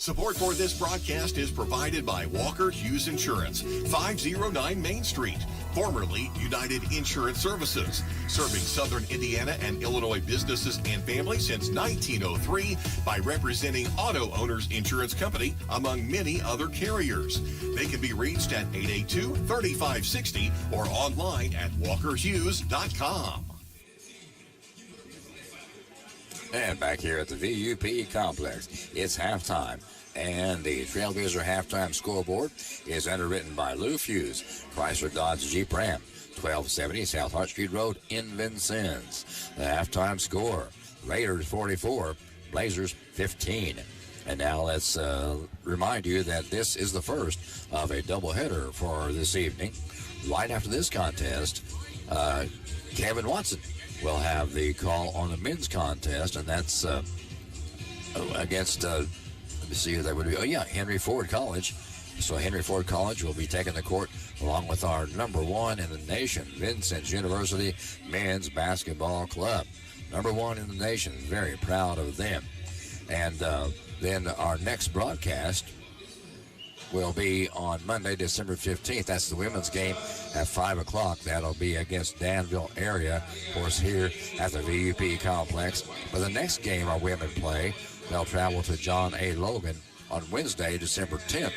Support for this broadcast is provided by Walker Hughes Insurance, 509 Main Street, formerly United Insurance Services, serving Southern Indiana and Illinois businesses and families since 1903 by representing Auto Owners Insurance Company, among many other carriers. They can be reached at 882-3560 or online at walkerhughes.com. And back here at the VUP complex, it's halftime. And the Trailblazer halftime scoreboard is underwritten by Lou Fuse, Chrysler Dodge Jeep Ram, 1270 South Hart Street Road in Vincennes. The halftime score, Raiders 44, Blazers 15. And now let's remind you that this is the first of a doubleheader for this evening. Right after this contest, Kevin Watson will have the call on the men's contest, and that's against, let me see who that would be. Oh, yeah, Henry Ford College. So Henry Ford College will be taking the court along with our number one in the nation, Vincennes University Men's Basketball Club. Number one in the nation. Very proud of them. And then our next broadcast will be on Monday, December 15th. That's the women's game at 5 o'clock. That'll be against Danville area, of course, here at the VUP complex. But the next game our women play, they'll travel to John A. Logan on Wednesday, December 10th.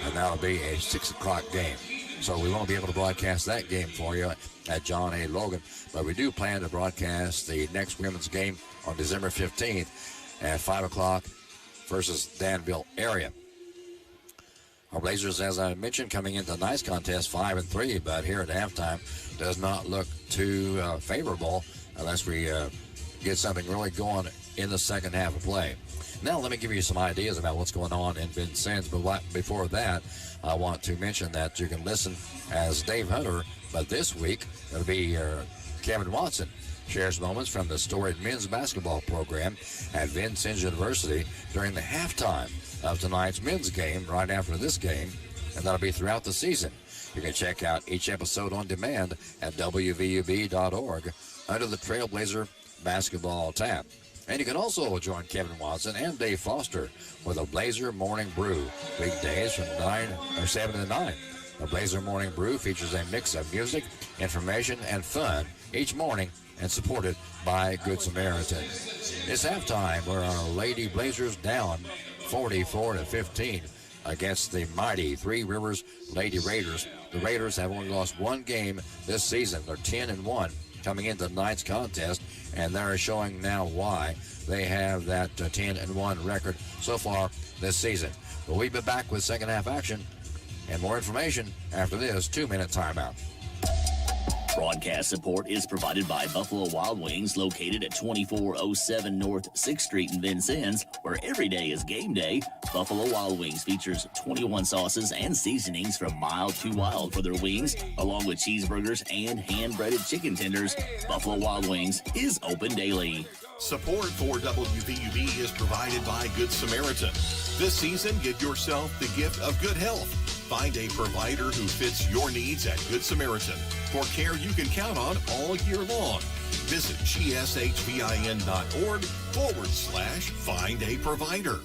And that'll be a 6 o'clock game. So we won't be able to broadcast that game for you at John A. Logan. But we do plan to broadcast the next women's game on December 15th at 5 o'clock versus Danville area. Our Blazers, as I mentioned, coming into tonight's contest 5-3, but here at halftime does not look too favorable unless we get something really going in the second half of play. Now let me give you some ideas about what's going on in Vincennes, but before that, I want to mention that you can listen as Dave Hunter, but this week it'll be Kevin Watson shares moments from the storied men's basketball program at Vincennes University during the halftime of tonight's men's game right after this game, and that'll be throughout the season. You can check out each episode on demand at WVUB.org under the Trailblazer Basketball tab. And you can also join Kevin Watson and Dave Foster with a Blazer Morning Brew, weekdays from 7 to 9. The Blazer Morning Brew features a mix of music, information, and fun each morning and supported by Good Samaritan. It's halftime where our Lady Blazers down 44-15 against the mighty Three Rivers Lady Raiders. The Raiders have only lost one game this season. They're 10-1 coming into tonight's contest, and they're showing now why they have that 10-1 record so far this season. But we'll be back with second half action and more information after this 2-minute timeout. Broadcast support is provided by Buffalo Wild Wings, located at 2407 North 6th Street in Vincennes, where every day is game day. Buffalo Wild Wings features 21 sauces and seasonings from mild to wild for their wings, along with cheeseburgers and hand-breaded chicken tenders. Buffalo Wild Wings is open daily. Support for WVUB is provided by Good Samaritan. This season, give yourself the gift of good health. Find a provider who fits your needs at Good Samaritan for care you can count on all year long. Visit gshbin.org/find a provider.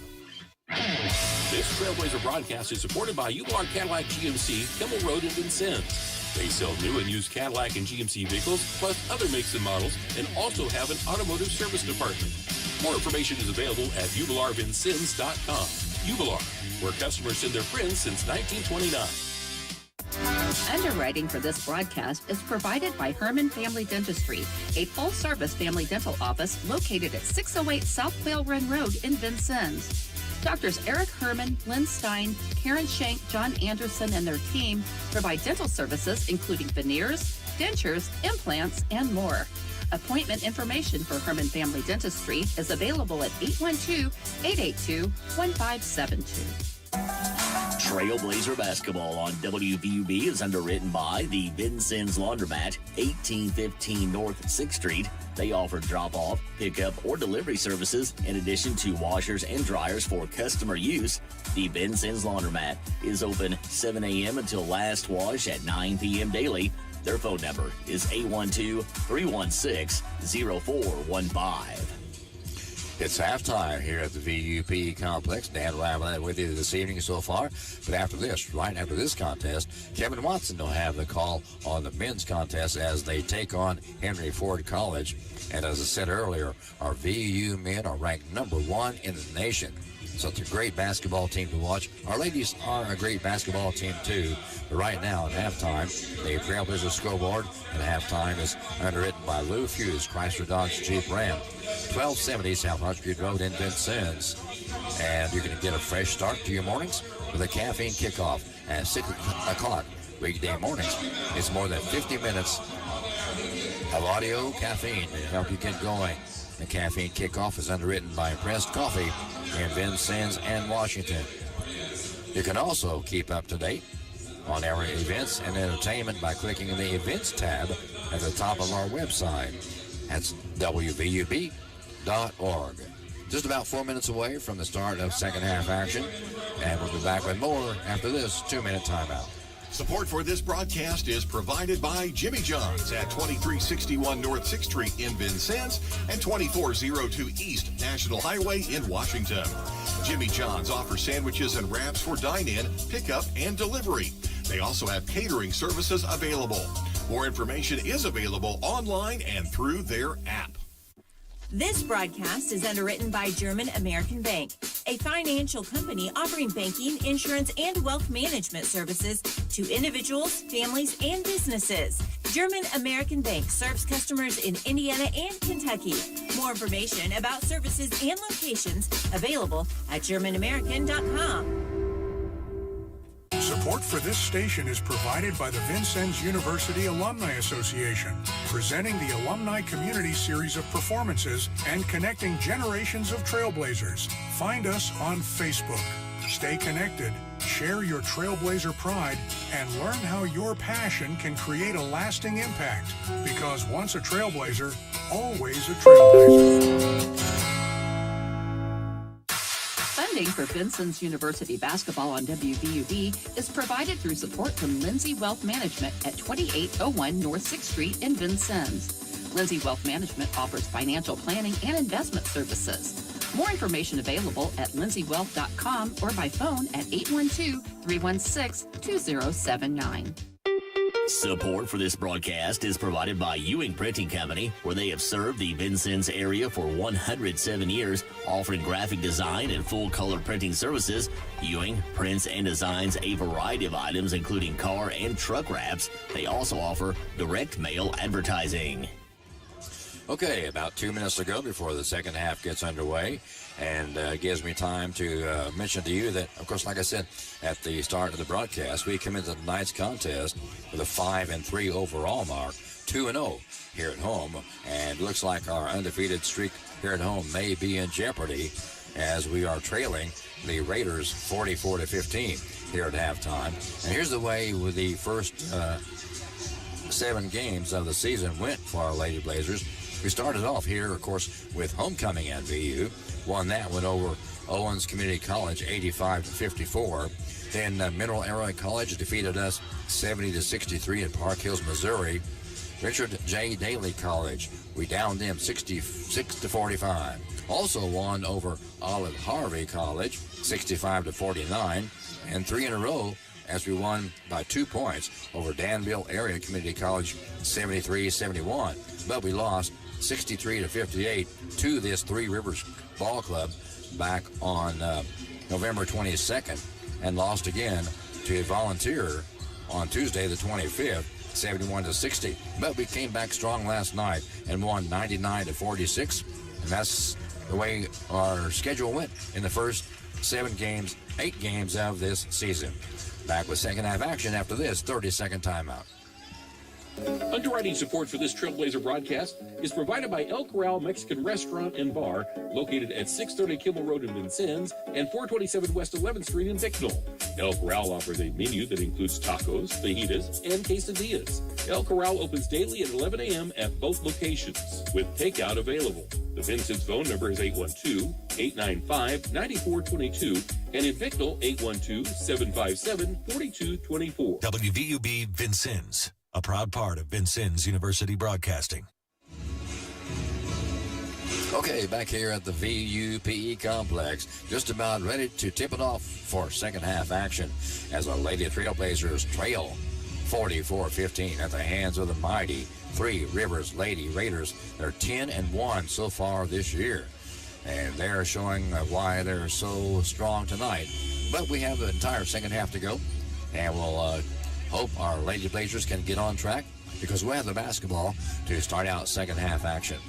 This Trailblazer broadcast is supported by Ular Cadillac GMC, Kimmel Road in Vincennes. They sell new and used Cadillac and GMC vehicles, plus other makes and models, and also have an automotive service department. More information is available at ularvincennes.com. Ular, where customers send their friends since 1929. Underwriting for this broadcast is provided by Herman Family Dentistry, a full-service family dental office located at 608 South Quail Run Road in Vincennes. Doctors Eric Herman, Lynn Stein, Karen Shank, John Anderson, and their team provide dental services including veneers, dentures, implants, and more. Appointment information for Herman Family Dentistry is available at 812-882-1572. Trailblazer basketball on WVUB is underwritten by the Vincennes Laundromat, 1815 North 6th Street. They offer drop-off, pickup, or delivery services in addition to washers and dryers for customer use. The Vincennes Laundromat is open 7 a.m. until last wash at 9 p.m. daily. Their phone number is 812-316-0415. It's halftime here at the VUP complex. Dan Lavallette with you this evening so far. But after this, right after this contest, Kevin Watson will have the call on the men's contest as they take on Henry Ford College. And as I said earlier, our VU men are ranked number 1 in the nation. So it's a great basketball team to watch. Our ladies are a great basketball team too. But right now at halftime, the Trailblazer scoreboard at halftime is underwritten by Lou Fuse, Chrysler Dodge Jeep Ram, 1270 South Hart Street Road in Vincennes. And you're going to get a fresh start to your mornings with a caffeine kickoff at 6 o'clock weekday mornings. It's more than 50 minutes of audio caffeine to help you get going. The caffeine kickoff is underwritten by Pressed Coffee in Vincennes and Washington. You can also keep up to date on our events and entertainment by clicking the Events tab at the top of our website. That's WVUB.org. Just about 4 minutes away from the start of second half action, and we'll be back with more after this 2-minute timeout. Support for this broadcast is provided by Jimmy John's at 2361 North 6th Street in Vincennes and 2402 East National Highway in Washington. Jimmy John's offers sandwiches and wraps for dine-in, pickup, and delivery. They also have catering services available. More information is available online and through their app. This broadcast is underwritten by German American Bank, a financial company offering banking, insurance, and wealth management services to individuals, families, and businesses. German American Bank serves customers in Indiana and Kentucky. More information about services and locations available at GermanAmerican.com. Support for this station is provided by the Vincennes University Alumni Association, presenting the Alumni Community Series of performances and connecting generations of trailblazers. Find us on Facebook. Stay connected, share your trailblazer pride, and learn how your passion can create a lasting impact. Because once a trailblazer, always a trailblazer. Funding for Vincennes University basketball on WVUB is provided through support from Lindsay Wealth Management at 2801 North 6th Street in Vincennes. Lindsay Wealth Management offers financial planning and investment services. More information available at lindsaywealth.com or by phone at 812-316-2079. Support for this broadcast is provided by Ewing Printing Company, where they have served the Vincennes area for 107 years, offering graphic design and full-color printing services. Ewing prints and designs a variety of items, including car and truck wraps. They also offer direct mail advertising. Okay, about 2 minutes to go before the second half gets underway, and gives me time to mention to you that, of course, like I said at the start of the broadcast, we come into tonight's contest with a 5-3 overall mark, 2-0 here at home, and looks like our undefeated streak here at home may be in jeopardy as we are trailing the Raiders 44-15 here at halftime. And here's the way with the first 7 games of the season went for our Lady Blazers. We started off here, of course, with homecoming at VU. Won that one over Owens Community College 85-54. Then Mineral Arrowhead College defeated us 70-63 in Park Hills, Missouri. Richard J. Daley College, we downed them 66-45. Also won over Olive Harvey College 65-49. And 3 in a row as we won by 2 points over Danville Area Community College 73-71. But we lost 63-58 to this Three Rivers Ball Club back on November 22nd and lost again to Volunteer on Tuesday the 25th, 71-60. But we came back strong last night and won 99-46, and that's the way our schedule went in the first 8 games of this season. Back with second half action after this 30-second timeout. Underwriting support for this Trailblazer broadcast is provided by El Corral Mexican Restaurant and Bar, located at 630 Kimmel Road in Vincennes and 427 West 11th Street in Bicknell. El Corral offers a menu that includes tacos, fajitas, and quesadillas. El Corral opens daily at 11 a.m. at both locations, with takeout available. The Vincennes phone number is 812-895-9422, and in Bicknell, 812-757-4224. WVUB Vincennes, a proud part of Vincennes University Broadcasting. Okay, back here at the VUPE complex, just about ready to tip it off for second half action as our Lady Trailblazers trail 44-15 at the hands of the mighty Three Rivers Lady Raiders. They're 10-1 so far this year, and they're showing why they're so strong tonight. But we have the entire second half to go, and we'll hope our Lady Blazers can get on track because we have the basketball to start out second half action.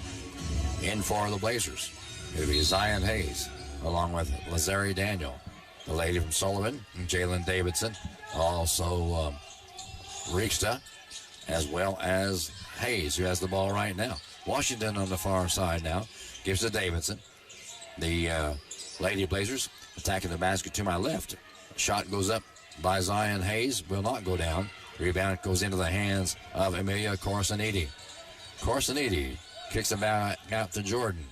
In for the Blazers, it'll be Zion Hayes, along with Lazari Daniel, the lady from Sullivan, and Jalen Davidson, also Rieksta, as well as Hayes, who has the ball right now. Washington on the far side now, gives to Davidson. The Lady Blazers attacking the basket to my left. Shot goes up by Zion Hayes, will not go down. Rebound goes into the hands of Emilia Corsiniti. Corsiniti kicks it back out to Jordan.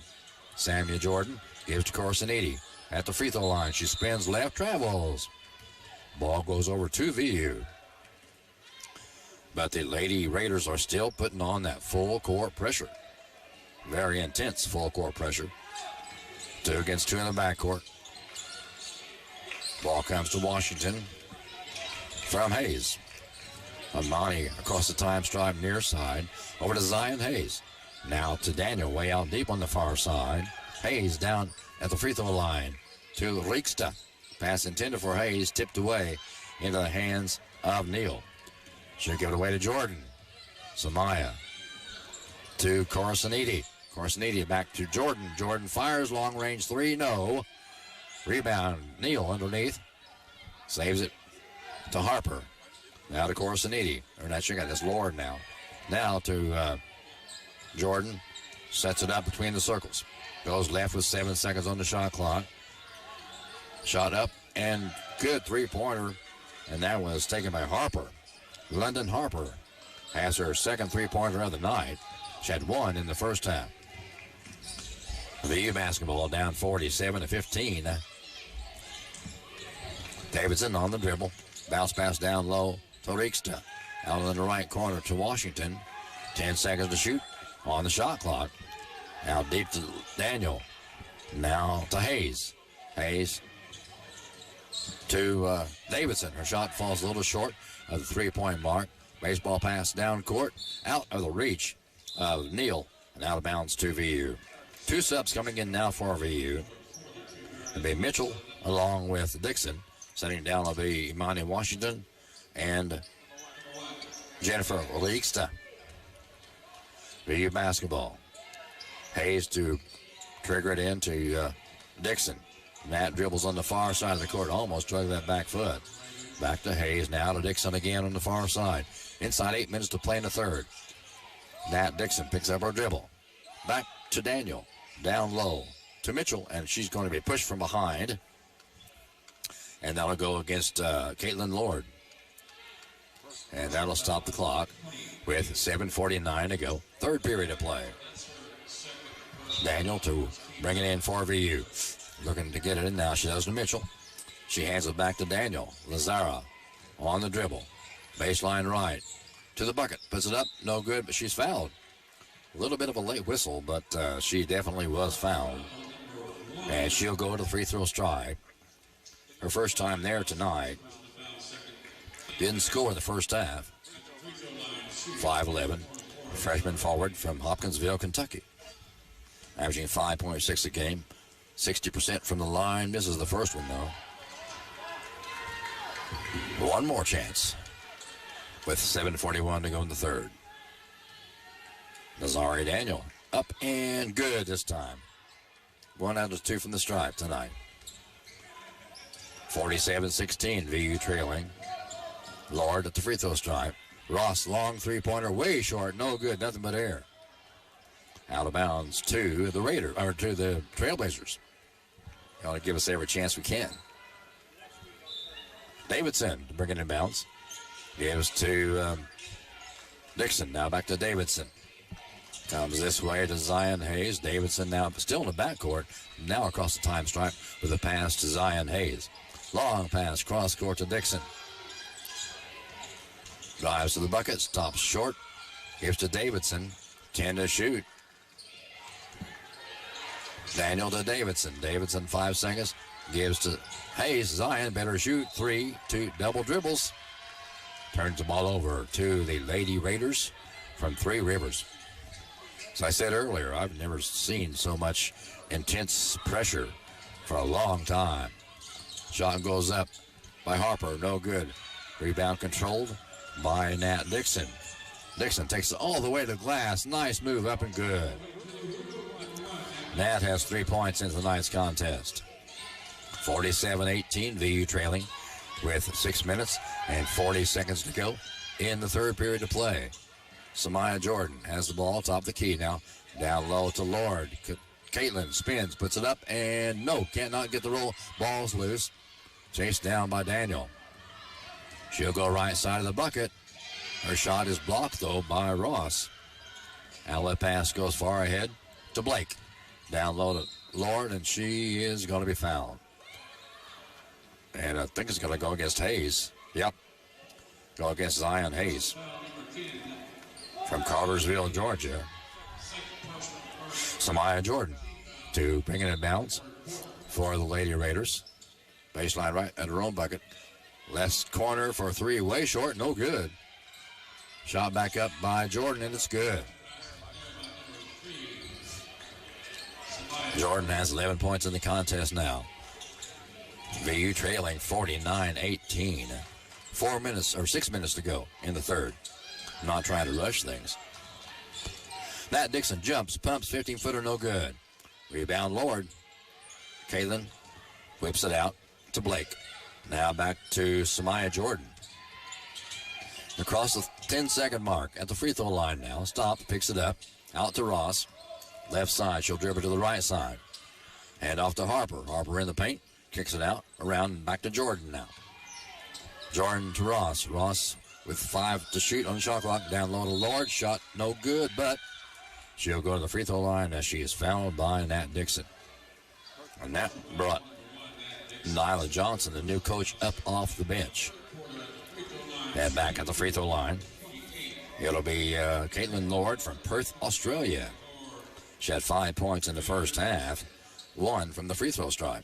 Samia Jordan gives to Corsiniti at the free throw line. She spins left, travels. Ball goes over to VU. But the Lady Raiders are still putting on that full court pressure. Very intense full court pressure. 2 against 2 in the backcourt. Ball comes to Washington from Hayes. Amani across the time stripe near side. Over to Zion Hayes. Now to Daniel, way out deep on the far side. Hayes down at the free throw line to Rieksta. Pass intended for Hayes, tipped away into the hands of Neal. She'll give it away to Jordan. Samaya to Corsiniti. Corsiniti back to Jordan. Jordan fires long range 3, no. Rebound, Neal underneath. Saves it to Harper. Now to Corsiniti. Or not, she got this Lord now. Now to Jordan. Sets it up between the circles. Goes left with 7 seconds on the shot clock. Shot up and good three-pointer. And that was taken by Harper. London Harper has her second three-pointer of the night. She had 1 in the first half. VU basketball down 47-15. Davidson on the dribble. Bounce pass down low to Rieksta. Out in the right corner to Washington. 10 seconds to shoot on the shot clock. Now deep to Daniel. Now to Hayes. Hayes to Davidson. Her shot falls a little short of the three-point mark. Baseball pass down court. Out of the reach of Neal. And out of bounds to VU. 2 subs coming in now for VU. It'll be Mitchell along with Dixon. Setting down will be Imani Washington and Jennifer Rieksta. VU basketball. Hayes to trigger it into Dixon. Matt dribbles on the far side of the court. Almost drug that back foot. Back to Hayes. Now to Dixon again on the far side. Inside 8 minutes to play in the third. Nat Dixon picks up her dribble. Back to Daniel. Down low to Mitchell. And she's going to be pushed from behind. And that'll go against Caitlin Lord. And that'll stop the clock with 7:49 to go. Third period of play. Daniel to bring it in for VU. Looking to get it in now. She does to Mitchell. She hands it back to Daniel. Lazara on the dribble. Baseline right to the bucket. Puts it up. No good, but she's fouled. A little bit of a late whistle, but she definitely was fouled. And she'll go to the free throw strike. Her first time there tonight. Didn't score the first half. 5'11", freshman forward from Hopkinsville, Kentucky. Averaging 5.6 a game, 60% from the line. Misses the first one, though. One more chance with 7:41 to go in the third. Nazari Daniel up and good this time. 1 out of 2 from the stripe tonight. 47-16, VU trailing. Lord at the free throw stripe. Ross, long three-pointer, way short, no good, nothing but air. Out of bounds to the to the Trailblazers. They ought to give us every chance we can. Davidson to bring it in bounds. Gives to Dixon. Now back to Davidson. Comes this way to Zion Hayes. Davidson now still in the backcourt. Now across the time stripe with a pass to Zion Hayes. Long pass cross court to Dixon. Drives to the bucket. Stops short. Gives to Davidson. 10 to shoot. Daniel to Davidson. Davidson 5 seconds. Gives to Hayes. Zion better shoot. 3, 2, double dribbles. Turns the ball over to the Lady Raiders from Three Rivers. As I said earlier, I've never seen so much intense pressure for a long time. Shot goes up by Harper. No good. Rebound controlled by Nat Dixon. Dixon takes it all the way to the glass. Nice move up and good. Nat has 3 points in tonight's contest. 47-18, VU trailing with 6 minutes and 40 seconds to go in the third period of play. Samaya Jordan has the ball, top of the key now. Down low to Lord. Caitlin spins, puts it up, and no, cannot get the roll. Ball's loose. Chased down by Daniel. She'll go right side of the bucket. Her shot is blocked, though, by Ross. Outlet pass goes far ahead to Blake. Down low to Lord, and she is going to be fouled. And I think it's going to go against Hayes. Yep. Go against Zion Hayes from Cartersville, Georgia. Samaya Jordan to bring it in bounds for the Lady Raiders. Baseline right at her own bucket. Left corner for 3, way short, no good. Shot back up by Jordan, and it's good. Jordan has 11 points in the contest now. VU trailing 49-18. 6 minutes to go in the third. Not trying to rush things. Nat Dixon jumps, pumps, 15-footer, no good. Rebound Lord. Caitlin whips it out to Blake. Now back to Samaya Jordan. Across the 10-second mark at the free throw line now. Stop, picks it up. Out to Ross. Left side, she'll dribble to the right side. Hand off to Harper. Harper in the paint. Kicks it out, around, and back to Jordan now. Jordan to Ross. Ross with 5 to shoot on the shot clock. Down low to Lord. Shot no good, but she'll go to the free throw line as she is fouled by Nat Dixon. And that brought Nyla Johnson, the new coach, up off the bench. And back at the free throw line, it'll be Caitlin Lord from Perth, Australia. She had 5 points in the first half, 1 from the free throw stripe.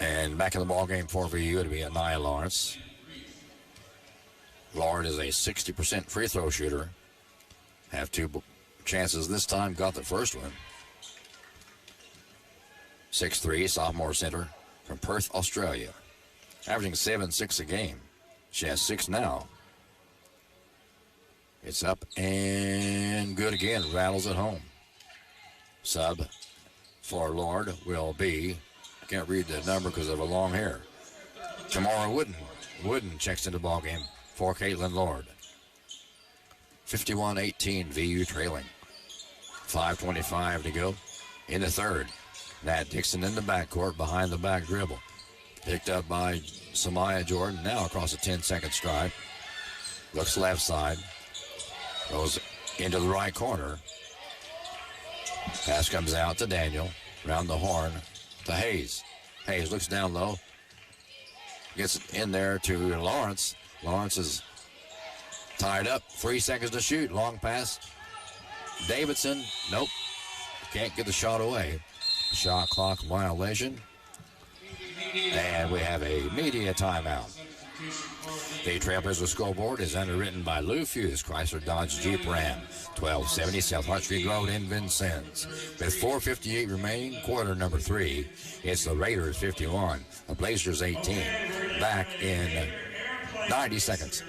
And back in the ball game for VU, it'll be Nia Lawrence. Lord is a 60% free throw shooter. Have 2 chances this time, got the first one. 6'3", sophomore center from Perth, Australia. Averaging 7-6 a game. She has 6 now. It's up and good again. Rattles it home. Sub for Lord will be, I can't read the number because of a long hair. Tamara Wooden. Wooden checks into the ball game for Caitlin Lord. 51-18, VU trailing. 5:25 to go in the third. Nat Dixon in the backcourt behind the back dribble. Picked up by Samaya Jordan. Now across the 10-second stride. Looks left side. Goes into the right corner. Pass comes out to Daniel. Around the horn to Hayes. Hayes looks down low. Gets it in there to Lawrence. Lawrence is tied up. 3 seconds to shoot. Long pass. Davidson. Nope. Can't get the shot away. Shot clock violation. And we have a media timeout. The Trailblazer scoreboard is underwritten by Lou Fuse, Chrysler Dodge Jeep Ram, 1270 South Hart Street Road in Vincennes. With 4:58 remaining, quarter number 3, it's the Raiders 51, the Blazers 18. Back in 90 seconds.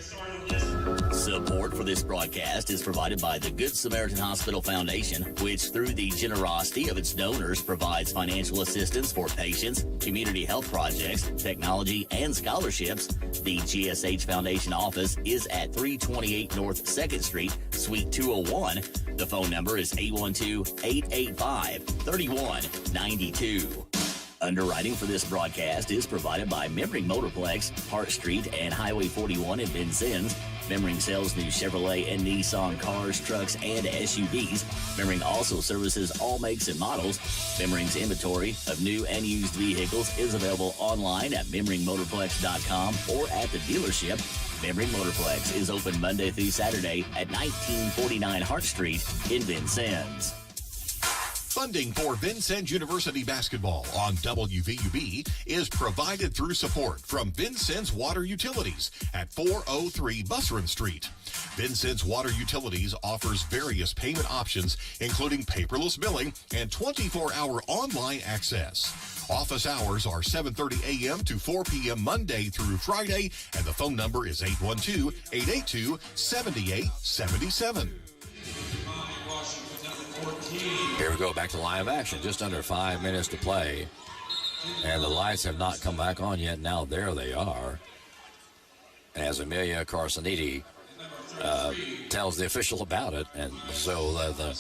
Support for this broadcast is provided by the Good Samaritan Hospital Foundation, which through the generosity of its donors provides financial assistance for patients, community health projects, technology, and scholarships. The GSH Foundation office is at 328 North 2nd Street, Suite 201. The phone number is 812-885-3192. Underwriting for this broadcast is provided by Memring Motorplex, Hart Street, and Highway 41 in Vincennes. Memring sells new Chevrolet and Nissan cars, trucks, and SUVs. Memring also services all makes and models. Memring's inventory of new and used vehicles is available online at memringmotorplex.com or at the dealership. Memring Motorplex is open Monday through Saturday at 1949 Hart Street in Vincennes. Funding for Vincennes University basketball on WVUB is provided through support from Vincennes Water Utilities at 403 Busserin Street. Vincennes Water Utilities offers various payment options, including paperless billing and 24-hour online access. Office hours are 7:30 a.m. to 4 p.m. Monday through Friday, and the phone number is 812-882-7877. Here we go, back to live action. Just under 5 minutes to play. And the lights have not come back on yet. Now there they are. As Amelia Carciniti tells the official about it. And so the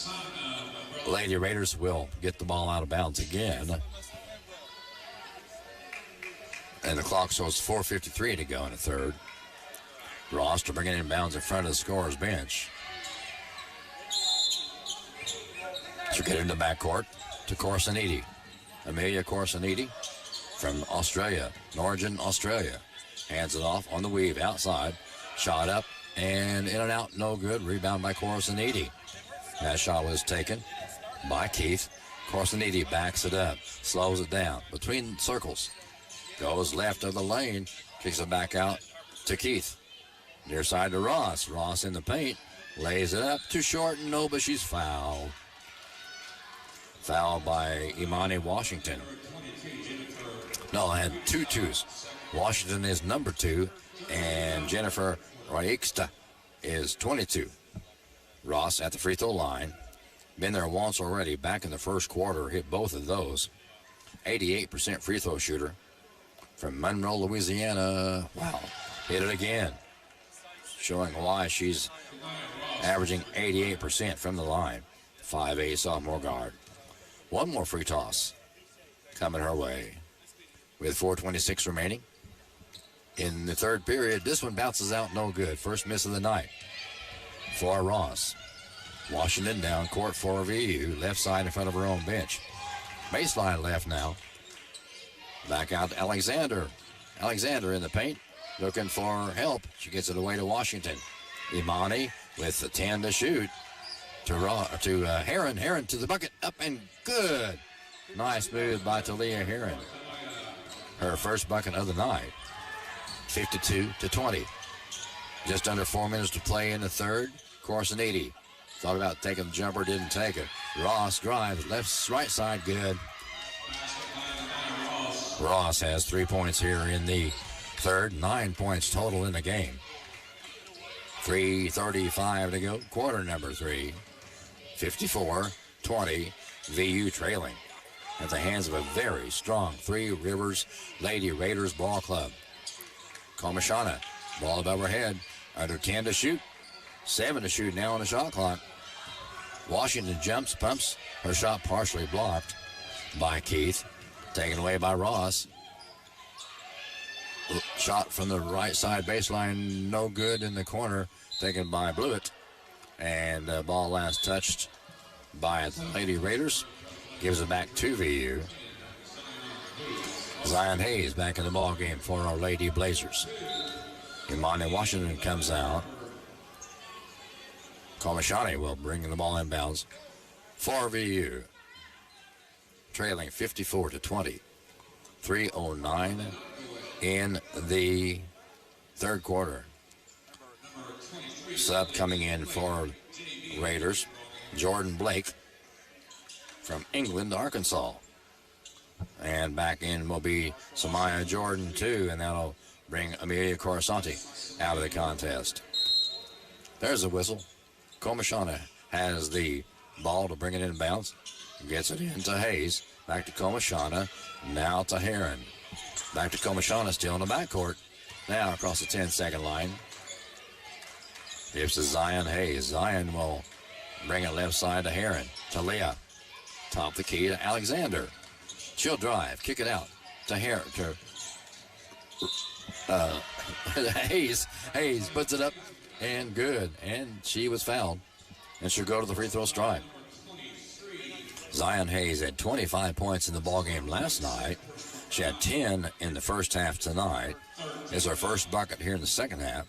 Lady Raiders will get the ball out of bounds again. And the clock shows 4:53 to go in the third. Ross to bring it in bounds in front of the scorer's bench. To get into backcourt to Corsiniti. Amelia Corsiniti from Australia, Norwegian, Australia. Hands it off on the weave outside. Shot up and in and out, no good. Rebound by Corsiniti. That shot was taken by Keith. Corsiniti backs it up, slows it down between circles. Goes left of the lane, kicks it back out to Keith. Near side to Ross. Ross in the paint, lays it up, too short, no, but she's fouled. Foul by Imani Washington. No, I had two twos. Washington is number 2, and Jennifer Royexta is 22. Ross at the free throw line. Been there once already, back in the first quarter, hit both of those. 88% free throw shooter from Monroe, Louisiana. Wow, hit it again. Showing why she's averaging 88% from the line. 5'8" sophomore guard. One more free toss coming her way with 4:26 remaining in the third period. This one bounces out, no good. First miss of the night for Ross. Washington down court for VU, left side in front of her own bench. Baseline left now. Back out to Alexander. Alexander in the paint, looking for help. She gets it away to Washington. Imani with the 10 to shoot. To Heron. Heron to the bucket. Up and good. Nice move by Talia Heron. Her first bucket of the night. 52-20. Just under 4 minutes to play in the third. Corsiniti thought about taking the jumper, didn't take it. Ross drives right side, good. Ross has 3 points here in the third. 9 points total in the game. 3:35 to go. Quarter number 3. 54-20, VU trailing at the hands of a very strong Three Rivers Lady Raiders ball club. Komashana, ball above her head, under 10 to shoot, 7 to shoot now on the shot clock. Washington jumps, pumps, her shot partially blocked by Keith, taken away by Ross. Shot from the right side baseline, no good in the corner, taken by Blewett. And the ball last touched by the Lady Raiders. Gives it back to VU. Zion Hayes back in the ball game for our Lady Blazers. Imani Washington comes out. Komashani will bring the ball inbounds for VU. Trailing 54-20. 3:09 in the third quarter. Sub coming in for Raiders, Jordan Blake from England, Arkansas. And back in will be Samaya Jordan, too, and that'll bring Amelia Corasanti out of the contest. There's the whistle. Komashana has the ball to bring it in bounds. Gets it into Hayes. Back to Komashana. Now to Heron. Back to Komashana, still in the backcourt. Now across the 10-second line. Gives to Zion Hayes. Zion will bring it left side to Heron. To Leah. Top the key to Alexander. She'll drive. Kick it out to Heron. Hayes. Hayes puts it up and good. And she was fouled. And she'll go to the free throw stripe. Zion Hayes had 25 points in the ballgame last night. She had 10 in the first half tonight. It's her first bucket here in the second half.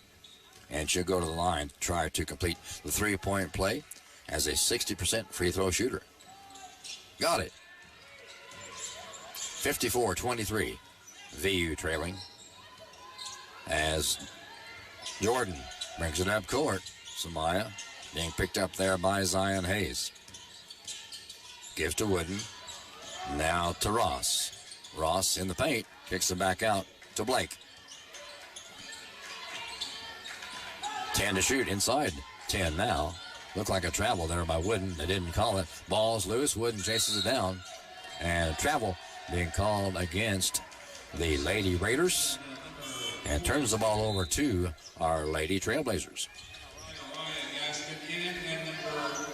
And she'll go to the line to try to complete the three-point play as a 60% free throw shooter. Got it. 54-23. VU trailing as Jordan brings it up court. Samaya being picked up there by Zion Hayes. Gives to Wooden. Now to Ross. Ross in the paint. Kicks it back out to Blake. 10 to shoot inside. 10 now. Looked like a travel there by Wooden. They didn't call it. Ball's loose. Wooden chases it down. And travel being called against the Lady Raiders. And turns the ball over to our Lady Trailblazers.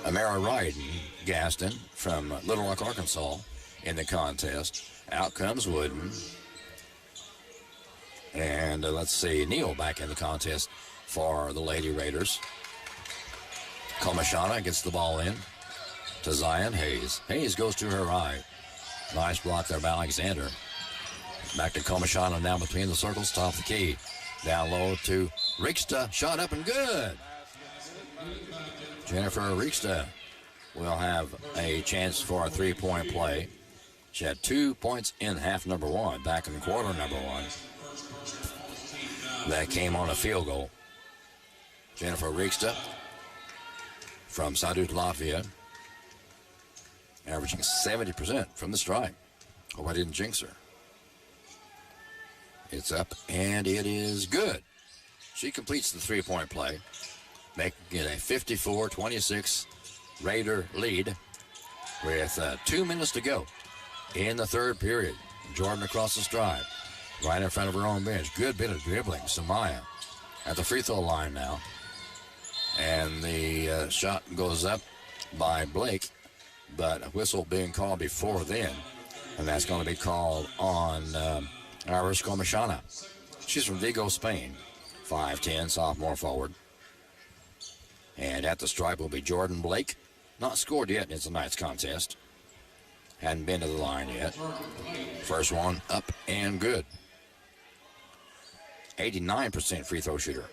Amara Ryden Gaston from Little Rock, Arkansas in the contest. Out comes Wooden. And let's see, Neal back in the contest for the Lady Raiders. Komashana gets the ball in to Zion Hayes. Hayes goes to her right. Nice block there by Alexander. Back to Komashana now between the circles, top the key. Down low to Rieksta. Shot up and good. Jennifer Rieksta will have a chance for a three-point play. She had 2 points in half number one, back in quarter number one. That came on a field goal. Jennifer Rieksta from Sadut, Latvia, averaging 70% from the stripe. Hope I didn't jinx her. It's up, and it is good. She completes the three-point play, making it a 54-26 Raider lead with 2 minutes to go in the third period. Jordan across the stripe, right in front of her own bench. Good bit of dribbling. Samaya at the free throw line now. And the shot goes up by Blake, but a whistle being called before then. And that's going to be called on Iris Komashana. She's from Vigo, Spain. 5'10", sophomore forward. And at the stripe will be Jordan Blake. Not scored yet in tonight's contest. Hadn't been to the line yet. First one up and good. 89% free throw shooter.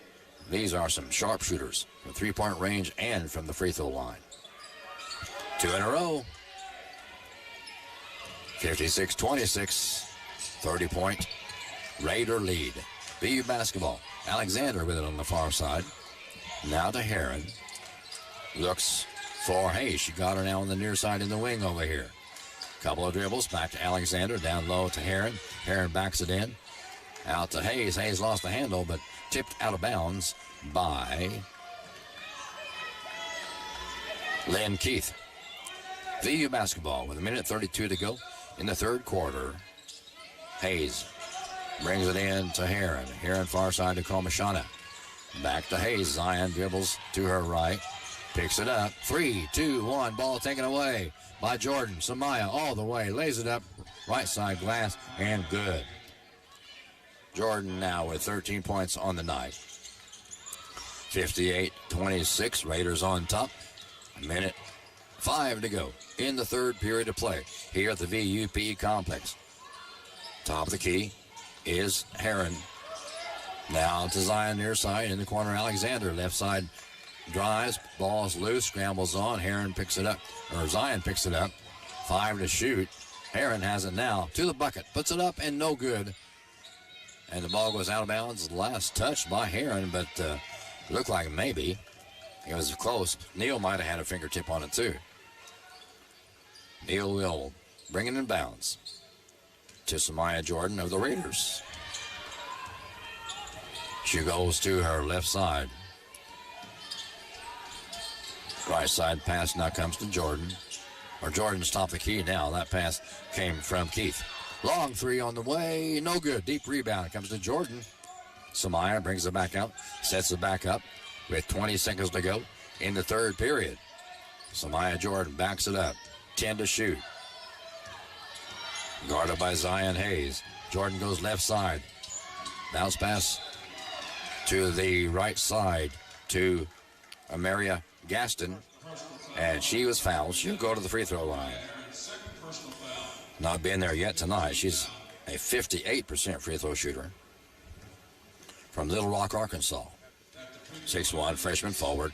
These are some sharp shooters from three-point range and from the free throw line. 2 in a row. 56-26. 30-point Raider lead. VU basketball. Alexander with it on the far side. Now to Heron. Looks for Hayes. She got her now on the near side in the wing over here. Couple of dribbles. Back to Alexander. Down low to Heron. Heron backs it in. Out to Hayes. Hayes lost the handle, but tipped out of bounds by Lynn Keith. VU basketball with 1:32 to go in the third quarter. Hayes brings it in to Heron. Heron far side to Komashana. Back to Hayes. Zion dribbles to her right. Picks it up. 3, 2, 1. Ball taken away by Jordan. Samaya all the way. Lays it up. Right side glass and good. Jordan now with 13 points on the night. 58-26. Raiders on top. 1:05 to go in the third period of play here at the VUPE complex. Top of the key is Heron. Now to Zion near side in the corner. Alexander left side drives. Ball's loose. Scrambles on. Heron picks it up. Or Zion picks it up. 5 to shoot. Heron has it now to the bucket. Puts it up and no good. And the ball goes out of bounds. Last touched by Heron, but looked like maybe. It was close. Neal might have had a fingertip on it, too. Neal will bring it in bounds to Samaya Jordan of the Raiders. She goes to her left side. Right side pass now comes to Jordan. Or Jordan's top of the key now. That pass came from Keith. Long three on the way. No good. Deep rebound. It comes to Jordan. Samaya brings it back out. Sets it back up with 20 seconds to go in the third period. Samaya Jordan backs it up. 10 to shoot. Guarded by Zion Hayes. Jordan goes left side. Bounce pass to the right side to Amaria Gaston. And she was fouled. She'll go to the free throw line. Not been there yet tonight. She's a 58% free throw shooter from Little Rock, Arkansas. 6'1", freshman forward.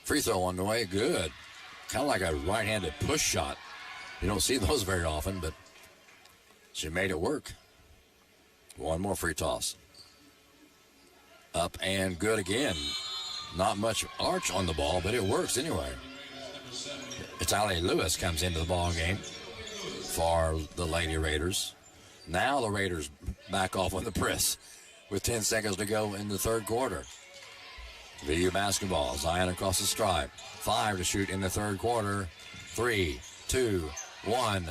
Free throw on the way. Good. Kind of like a right-handed push shot. You don't see those very often, but she made it work. One more free toss. Up and good again. Not much arch on the ball, but it works anyway. Italia Lewis comes into the ball game for the Lady Raiders. Now the Raiders back off on the press with 10 seconds to go in the third quarter. VU basketball. Zion across the stripe. 5 to shoot in the third quarter. 3, 2, 1.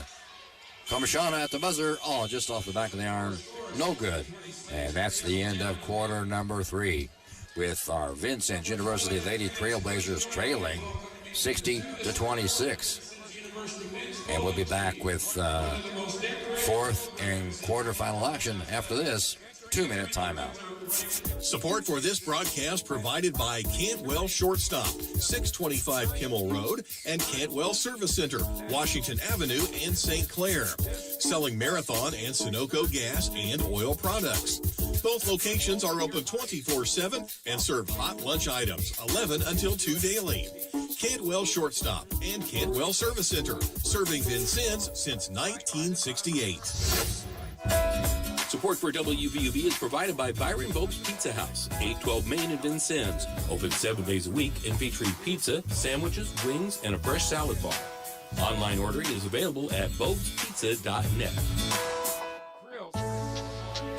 Komishana at the buzzer. Oh, just off the back of the iron. No good. And that's the end of quarter number 3 with our Vincennes University Lady Trailblazers trailing 60-26. And we'll be back with fourth and quarterfinal action after this 2-minute timeout. Support for this broadcast provided by Cantwell Shortstop, 625 Kimmel Road, and Cantwell Service Center, Washington Avenue in St. Clair. Selling Marathon and Sunoco gas and oil products. Both locations are open 24/7 and serve hot lunch items, 11 until 2 daily. Cantwell Shortstop and Cantwell Service Center, serving Vincennes since 1968. Support for WVUB is provided by Byron Bogues Pizza House, 812 Main in Vincennes. Open 7 days a week and featuring pizza, sandwiches, wings, and a fresh salad bar. Online ordering is available at BoguesPizza.net.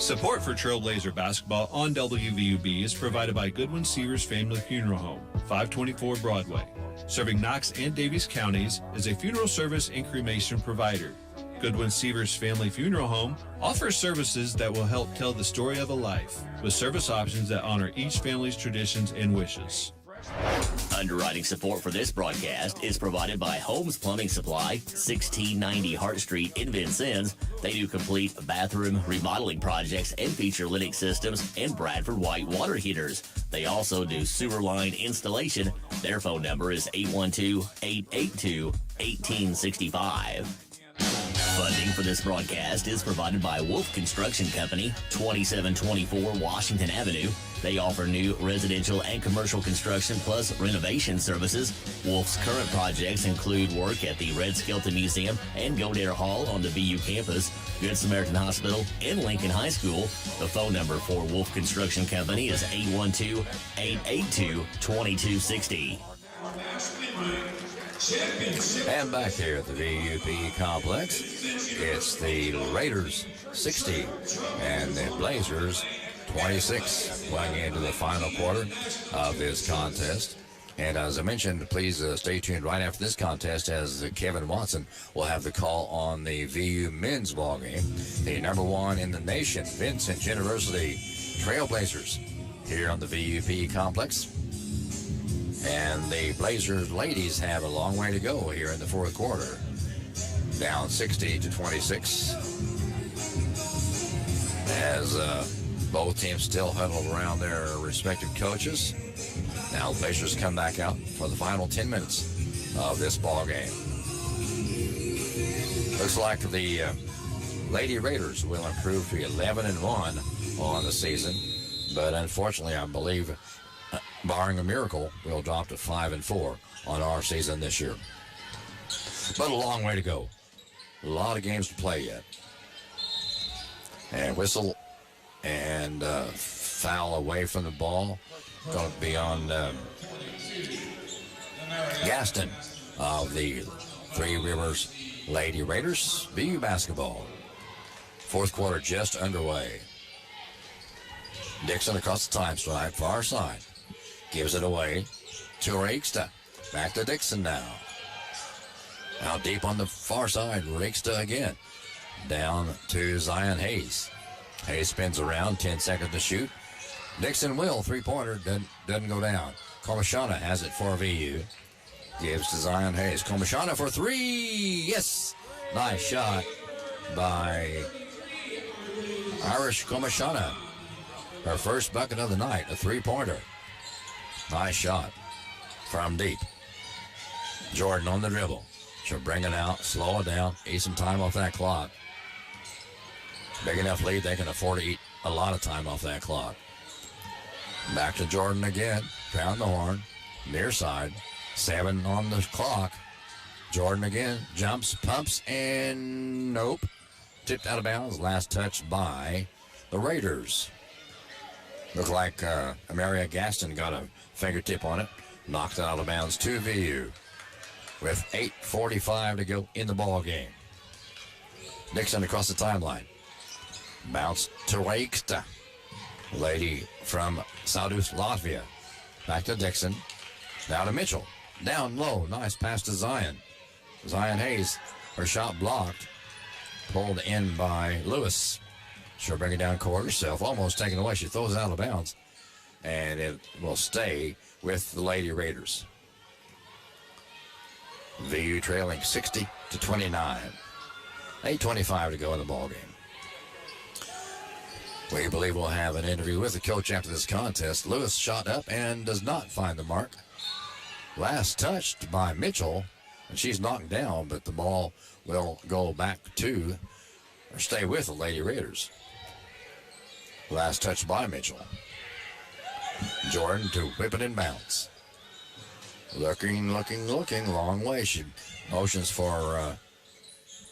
Support for Trailblazer basketball on WVUB is provided by Goodwin Sears Family Funeral Home, 524 Broadway. Serving Knox and Daviess counties as a funeral service and cremation provider. Goodwin Sears Family Funeral Home offers services that will help tell the story of a life, with service options that honor each family's traditions and wishes. Underwriting support for this broadcast is provided by Holmes Plumbing Supply, 1690 Hart Street in Vincennes. They do complete bathroom remodeling projects and feature Lennox systems and Bradford white water heaters. They also do sewer line installation. Their phone number is 812-882-1865. Funding for this broadcast is provided by Wolf Construction Company, 2724 Washington Avenue. They offer new residential and commercial construction plus renovation services. Wolf's current projects include work at the Red Skelton Museum and Godare Hall on the VU campus, Good Samaritan Hospital, and Lincoln High School. The phone number for Wolf Construction Company is 812-882-2260. And back here at the VUP complex, it's the Raiders 60 and the Blazers 26 going into the final quarter of this contest. And as I mentioned, please stay tuned right after this contest as Kevin Watson will have the call on the VU men's ball game. The number 1 in the nation, Vincennes University Trailblazers here on the VUP complex. And the Blazers ladies have a long way to go here in the fourth quarter. Down 60-26. As both teams still huddled around their respective coaches. Now the Blazers come back out for the final 10 minutes of this ball game. Looks like the Lady Raiders will improve to 11-1 on the season. But unfortunately, I believe, barring a miracle, we'll drop to 5-4 on our season this year. But a long way to go. A lot of games to play yet. And whistle And foul away from the ball. Going to be on Gaston of the Three Rivers Lady Raiders. BU basketball. Fourth quarter just underway. Dixon across the time stripe, far side. Gives it away to Rakeста. Back to Dixon now. Now deep on the far side, Rakeста again. Down to Zion Hayes. Hayes spins around, 10 seconds to shoot. Dixon will, three-pointer, doesn't go down. Komashana has it for VU. Gives to Zion Hayes. Komashana for three, yes! Nice shot by Irish Komashana. Her first bucket of the night, a three-pointer. Nice shot from deep. Jordan on the dribble. She'll bring it out, slow it down, eat some time off that clock. Big enough lead, they can afford to eat a lot of time off that clock. Back to Jordan again, round the horn, near side, 7 on the clock. Jordan again, jumps, pumps, and nope. Tipped out of bounds, last touch by the Raiders. Looked like Amaria Gaston got a fingertip on it. Knocked it out of bounds to VU with 8:45 to go in the ball game. Dixon across the timeline. Bounce to Rakeста. Lady from Saudus, Latvia. Back to Dixon. Now to Mitchell. Down low. Nice pass to Zion. Zion Hayes. Her shot blocked. Pulled in by Lewis. She'll bring it down court herself. Almost taken away. She throws it out of bounds. And it will stay with the Lady Raiders. VU trailing 60-29. 8:25 to go in the ball game. We believe we'll have an interview with the coach after this contest. Lewis shot up and does not find the mark. Last touched by Mitchell, and she's knocked down, but the ball will go back to or stay with the Lady Raiders. Last touch by Mitchell. Jordan to whip it in bounce. Looking, long way. She motions for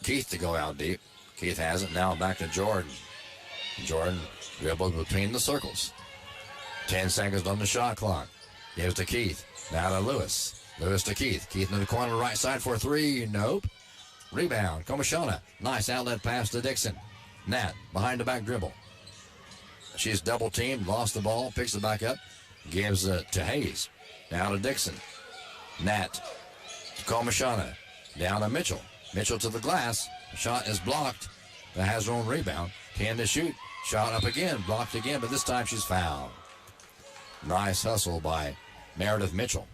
Keith to go out deep. Keith has it. Now back to Jordan. Jordan dribbled between the circles. 10 seconds on the shot clock. Gives to Keith. Now to Lewis. Lewis to Keith. Keith in the corner right side for three. Nope. Rebound. Komashana. Nice outlet pass to Dixon. Nat behind the back dribble. She's double teamed. Lost the ball. Picks it back up. Gives it to Hayes. Now to Dixon. Nat to Komashana. Down to Mitchell. Mitchell to the glass. Shot is blocked. That has her own rebound. 10 to shoot. Shot up again. Blocked again, but this time she's fouled. Nice hustle by Meredith Mitchell.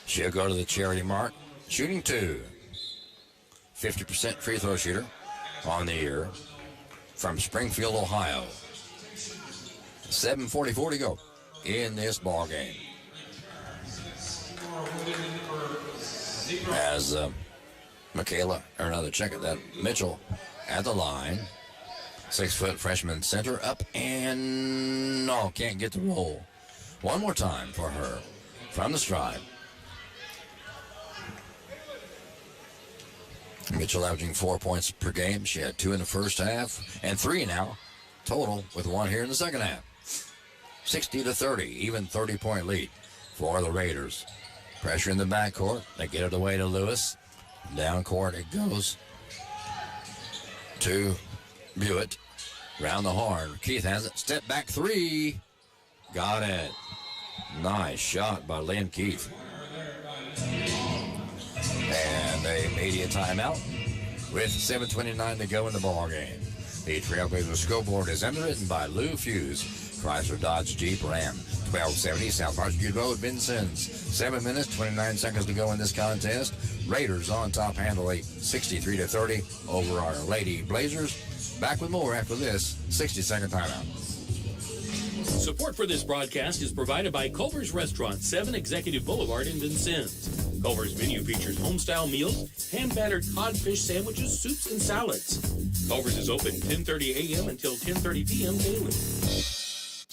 She'll go to the charity mark. Shooting 2. 50% free throw shooter on the year from Springfield, Ohio. 7:44 to go in this ball game. As Michaela, or another check at that, Mitchell at the line. 6-foot freshman center up and no, can't get the roll. One more time for her from the stride. Mitchell averaging 4 points per game. She had 2 in the first half and 3 now total with 1 here in the second half. 60-30, even 30-point lead for the Raiders. Pressure in the backcourt. They get it away to Lewis. Down court it goes to Buick. Round the horn. Keith has it. Step back 3. Got it. Nice shot by Lynn Keith. And a media timeout with 7:29 to go in the ball game. The Trailblazer scoreboard is underwritten by Lou Fuse, Chrysler Dodge Jeep Ram, 1270 South Parkview Road, Vincennes. 7 minutes, 29 seconds to go in this contest. Raiders on top handily 63-30 over our Lady Blazers. Back with more after this 60-second timeout. Support for this broadcast is provided by Culver's Restaurant, 7 Executive Boulevard in Vincennes. Culver's menu features home-style meals, hand-battered codfish sandwiches, soups, and salads. Culver's is open 10:30 a.m. until 10:30 p.m. daily.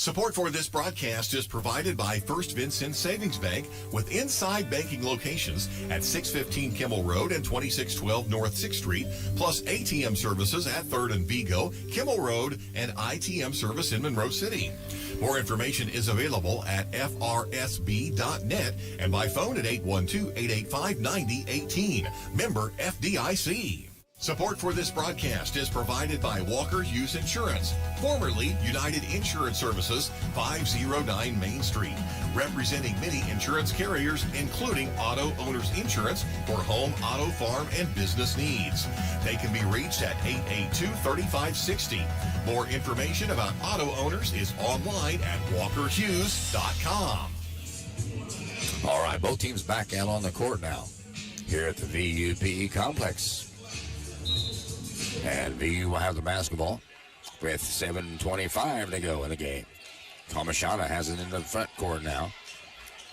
Support for this broadcast is provided by First Vincennes Savings Bank with inside banking locations at 615 Kimmel Road and 2612 North 6th Street, plus ATM services at 3rd and Vigo, Kimmel Road, and ITM service in Monroe City. More information is available at frsb.net and by phone at 812-885-9018. Member FDIC. Support for this broadcast is provided by Walker Hughes Insurance, formerly United Insurance Services, 509 Main Street, representing many insurance carriers, including Auto Owners Insurance for home, auto, farm, and business needs. They can be reached at 882-3560. More information about auto owners is online at walkerhughes.com. All right, both teams back out on the court now here at the VUPE complex. And VU will have the basketball with 7:25 to go in the game. Komashana has it in the front court now.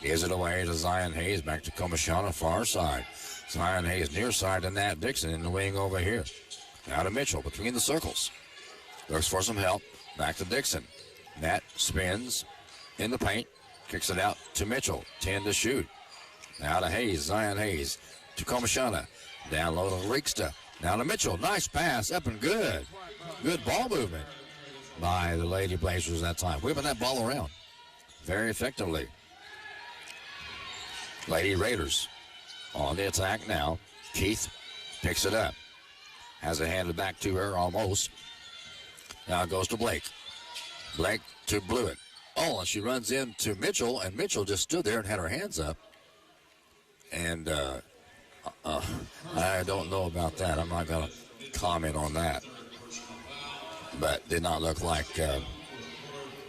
Gives it away to Zion Hayes. Back to Komashana, far side. Zion Hayes near side to Nat Dixon in the wing over here. Now to Mitchell between the circles. Looks for some help. Back to Dixon. Nat spins in the paint. Kicks it out to Mitchell. 10 to shoot. Now to Hayes. Zion Hayes to Komashana. Down low to Rieksta. Now to Mitchell. Nice pass. Up and good. Good ball movement by the Lady Blazers that time. Whipping that ball around very effectively. Lady Raiders on the attack now. Keith picks it up. Has it handed back to her almost. Now it goes to Blake. Blake to Blewett. Oh, and she runs into Mitchell, and Mitchell just stood there and had her hands up. And I don't know about that. I'm not going to comment on that. But did not look like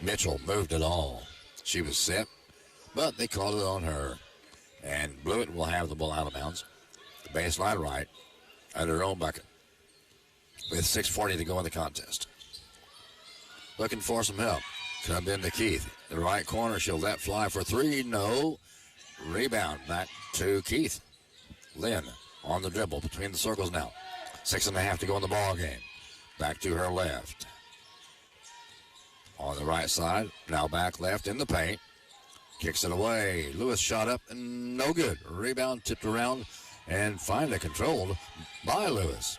Mitchell moved at all. She was set, but they called it on her. And Blewett will have the ball out of bounds. The baseline right under her own bucket with 6:40 to go in the contest. Looking for some help. Come in to Keith. The right corner, she'll let fly for three. No. Rebound back to Keith. Lynn on the dribble between the circles now. 6.5 to go in the ball game. Back to her left. On the right side, now back left in the paint. Kicks it away. Lewis shot up and no good. Rebound tipped around and finally controlled by Lewis.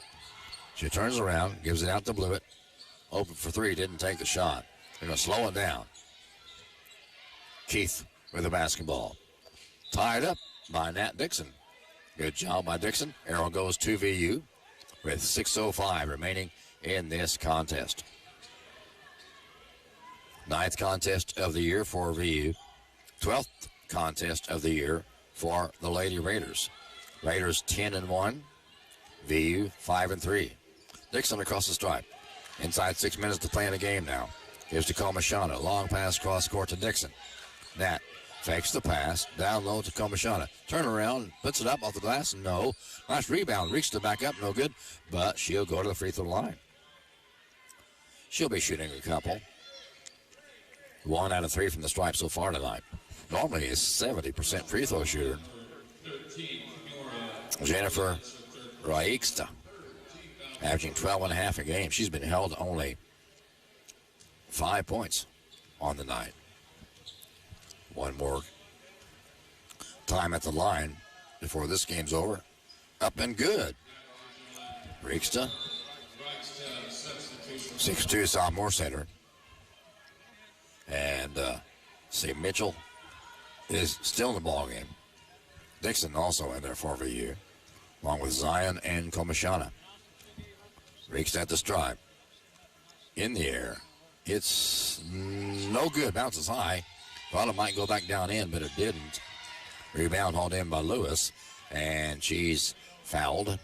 She turns around, gives it out to Blewett. Open for three, didn't take the shot. They're going to slow it down. Keith with the basketball. Tied up by Nat Dixon. Good job by Dixon. Arrow goes to VU with 6:05 remaining in this contest. 9th contest of the year for VU. 12th contest of the year for the Lady Raiders. Raiders 10-1. VU 5-3. Dixon across the stripe. Inside 6 minutes to play in the game now. Gives to Komashana. Long pass cross court to Dixon. Nat fakes the pass. Down low to Komashana. Turn around. Puts it up off the glass. No. Nice rebound. Reached it back up. No good. But she'll go to the free throw line. She'll be shooting a couple. 1 out of 3 from the stripe so far tonight. Normally is 70% free throw shooter. Jennifer Rieksta, averaging 12.5 a game. She's been held only 5 points on the night. One more time at the line before this game's over. Up and good. Rieksta, 6'2", sophomore center. And see, Mitchell is still in the ball game. Dixon also in there for VU, along with Zion and Komashana. Rieksta at the stripe. In the air. It's no good. Bounces high. Thought it might go back down in, but it didn't. Rebound hauled in by Lewis. And she's fouled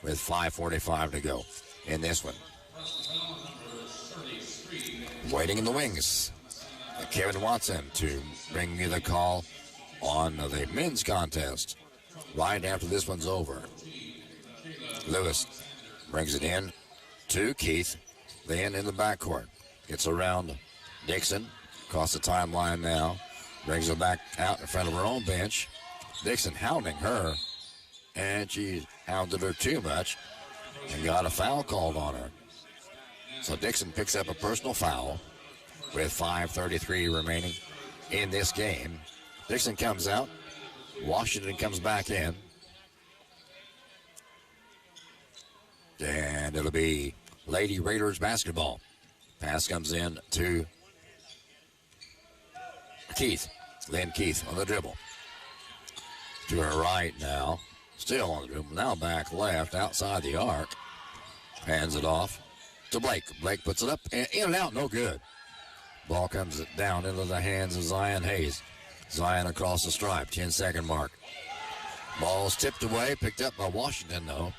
with 5:45 to go in this one. Waiting in the wings. Kevin Watson to bring me the call on the men's contest right after this one's over. Lewis brings it in to Keith. Then in the backcourt. Gets around Dixon. Across the timeline now. Brings it back out in front of her own bench. Dixon hounding her. And she hounded her too much. And got a foul called on her. So Dixon picks up a personal foul. with 5:33 remaining in this game. Dixon comes out. Washington comes back in. And it'll be Lady Raiders basketball. Pass comes in to Keith. Lynn Keith on the dribble. To her right now. Still on the dribble. Now back left outside the arc. Hands it off to Blake. Blake puts it up and in and out. No good. Ball comes down into the hands of Zion Hayes. Zion across the stripe. 10-second mark. Ball's tipped away. Picked up by Washington though.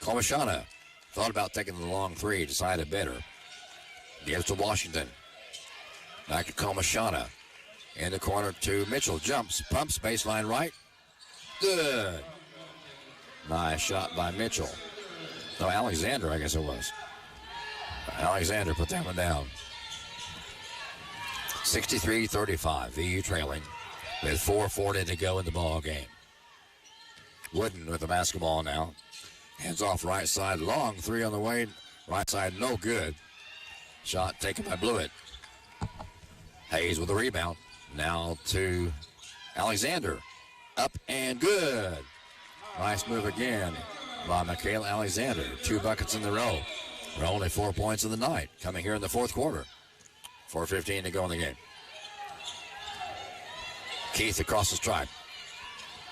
Komashana thought about taking the long three. Decided better. Gives to Washington. Back to Komashana. In the corner to Mitchell. Jumps. Pumps. Baseline right. Good. Nice shot by Mitchell. No, Alexander, I guess it was. Alexander put that one down. 63-35. VU trailing with 4:40 to go in the ball game. Wooden with the basketball now. Hands off right side. Long three on the way. Right side, no good. Shot taken by Blewett. Hayes with the rebound. Now to Alexander. Up and good. Nice move again by Michaela Alexander. 2 buckets in the row. There are only 4 points of the night coming here in the fourth quarter. 4:15 to go in the game. Keith across the stripe.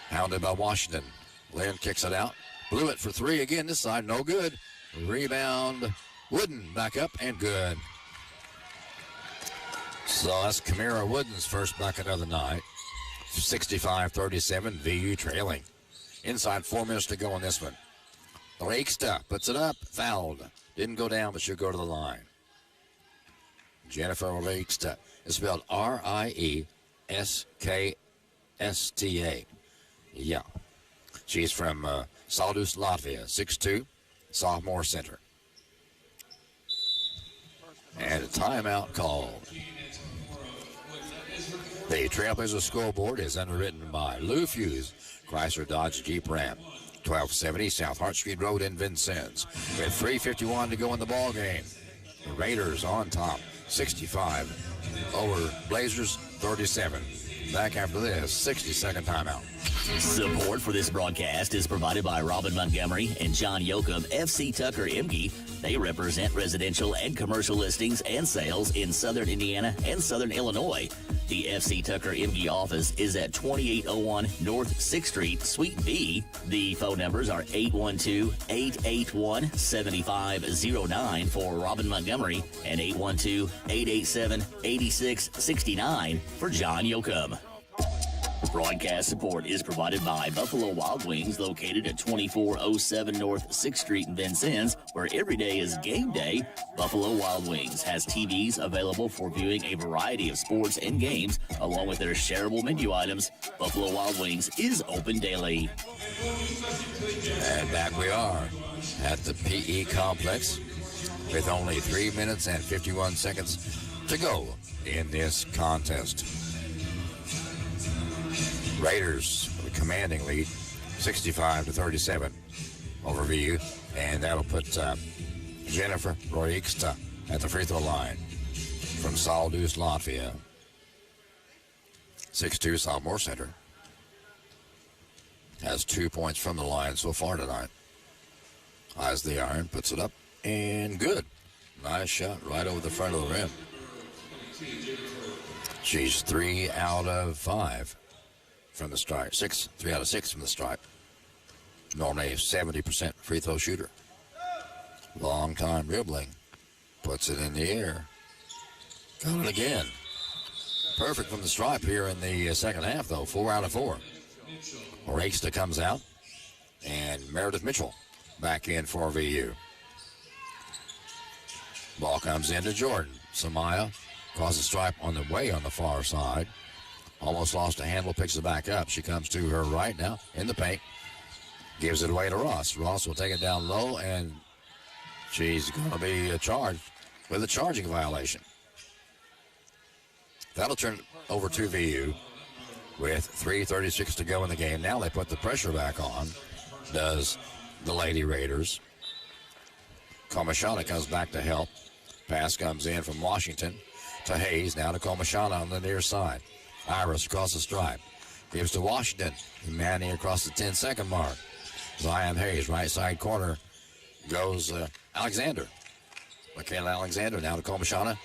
Hounded by Washington. Lynn kicks it out. Blewett for three again this side. No good. Rebound. Wooden back up and good. So that's Kamara Wooden's first bucket of the night. 65-37. VU trailing. Inside 4 minutes to go on this one. Rakestup puts it up. Fouled. Didn't go down, but she'll go to the line. Jennifer Rakestup. It's spelled R-I-E-S-K-S-T-A. Yeah. She's from Saldus, Latvia. 6'2", sophomore center. And a timeout called. The Trailblazer scoreboard is underwritten by Lou Fuse, Chrysler Dodge Jeep Ram. 1270 South Hart Street Road in Vincennes. With 3:51 to go in the ball game. The Raiders on top, 65 over Blazers 37. Back after this 60-second timeout. Support for this broadcast is provided by Robin Montgomery and John Yoakum, FC Tucker Imge. They represent residential and commercial listings and sales in southern Indiana and southern Illinois. The FC Tucker Imge office is at 2801 North 6th Street, Suite B. The phone numbers are 812-881-7509 for Robin Montgomery and 812-887-8669 for John Yoakum. Broadcast support is provided by Buffalo Wild Wings, located at 2407 North 6th Street in Vincennes, where every day is game day. Buffalo Wild Wings has TVs available for viewing a variety of sports and games, along with their shareable menu items. Buffalo Wild Wings is open daily. And back we are at the PE complex with only 3 minutes and 51 seconds to go in this contest. Raiders with a commanding lead, 65-37 over VU, and that'll put Jennifer Royiksta at the free throw line from Saldus, Latvia. 6'2", sophomore center. Has 2 points from the line so far tonight. Eyes the iron, puts it up, and good. Nice shot right over the front of the rim. She's 3 out of 5. From the stripe. 3 out of 6 from the stripe. Normally a 70% free throw shooter. Long time dribbling. Puts it in the air. Got it again. Perfect from the stripe here in the second half, though. 4 out of 4. Rakestup comes out. And Meredith Mitchell back in for VU. Ball comes into Jordan. Samaya across the stripe on the way on the far side. Almost lost a handle, picks it back up. She comes to her right now in the paint. Gives it away to Ross. Ross will take it down low, and she's going to be charged with a charging violation. That'll turn it over to VU with 3:36 to go in the game. Now they put the pressure back on, does the Lady Raiders. Komashana comes back to help. Pass comes in from Washington to Hayes. Now to Komashana on the near side. Iris across the stripe. Gives to Washington. Manning across the 10-second mark. Zion Hayes, right side corner. Goes Alexander. Michaela Alexander now to Komashana.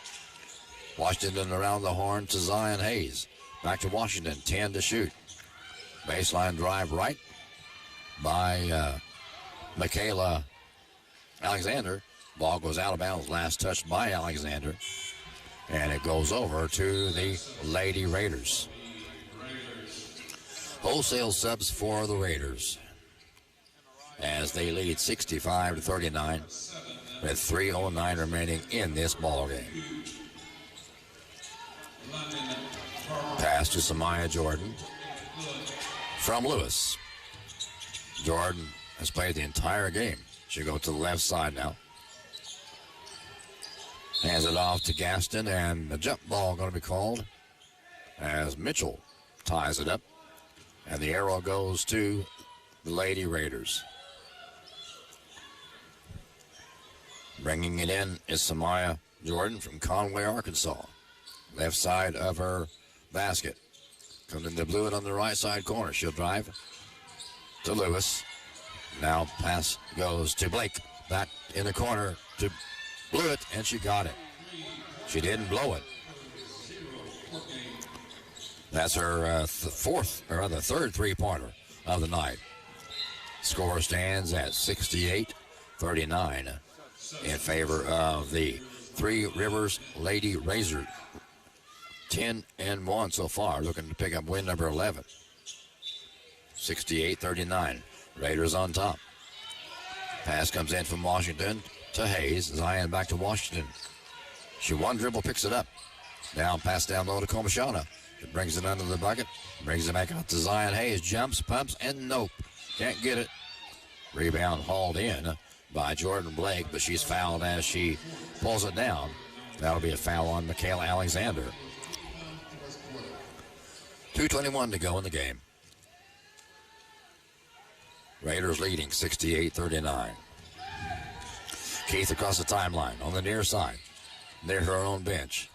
Washington around the horn to Zion Hayes. Back to Washington, 10 to shoot. Baseline drive right by Michaela Alexander. Ball goes out of bounds. Last touched by Alexander. And it goes over to the Lady Raiders. Wholesale subs for the Raiders as they lead 65-39 with 3:09 remaining in this ball game. Pass to Samaya Jordan from Lewis. Jordan has played the entire game. She'll go to the left side now. Hands it off to Gaston, and the jump ball going to be called as Mitchell ties it up. And the arrow goes to the Lady Raiders. Bringing it in is Samaya Jordan from Conway, Arkansas. Left side of her basket. Comes into Blewett on the right side corner. She'll drive to Lewis. Now pass goes to Blake. Back in the corner to Blewett, and she got it. She didn't blow it. That's her third three-pointer of the night. Score stands at 68-39 in favor of the Three Rivers Lady Razors. 10-1 so far, looking to pick up win number 11. 68-39. Raiders on top. Pass comes in from Washington to Hayes. Zion back to Washington. She one dribble, picks it up. Down, pass down low to Komashana. It brings it under the bucket. Brings it back out to Zion Hayes. Jumps, pumps, and nope. Can't get it. Rebound hauled in by Jordan Blake, but she's fouled as she pulls it down. That'll be a foul on Michaela Alexander. 2:21 to go in the game. Raiders leading 68-39. Keith across the timeline on the near side. Near her own bench.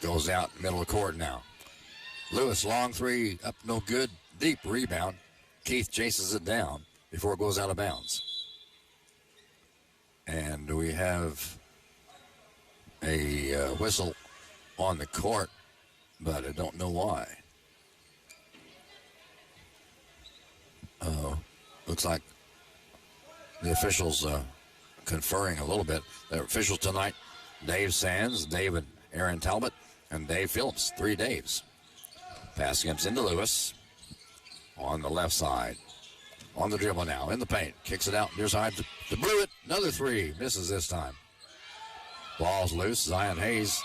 Goes out middle of court now. Lewis, long three, up no good. Deep rebound. Keith chases it down before it goes out of bounds. And we have a whistle on the court, but I don't know why. Looks like the officials conferring a little bit. The officials tonight, Dave Sands, David Aaron Talbot, and Dave Phillips. 3 Daves. Pass comes into Lewis on the left side. On the dribble now, in the paint. Kicks it out near side to Blewett. Another three. Misses this time. Ball's loose. Zion Hayes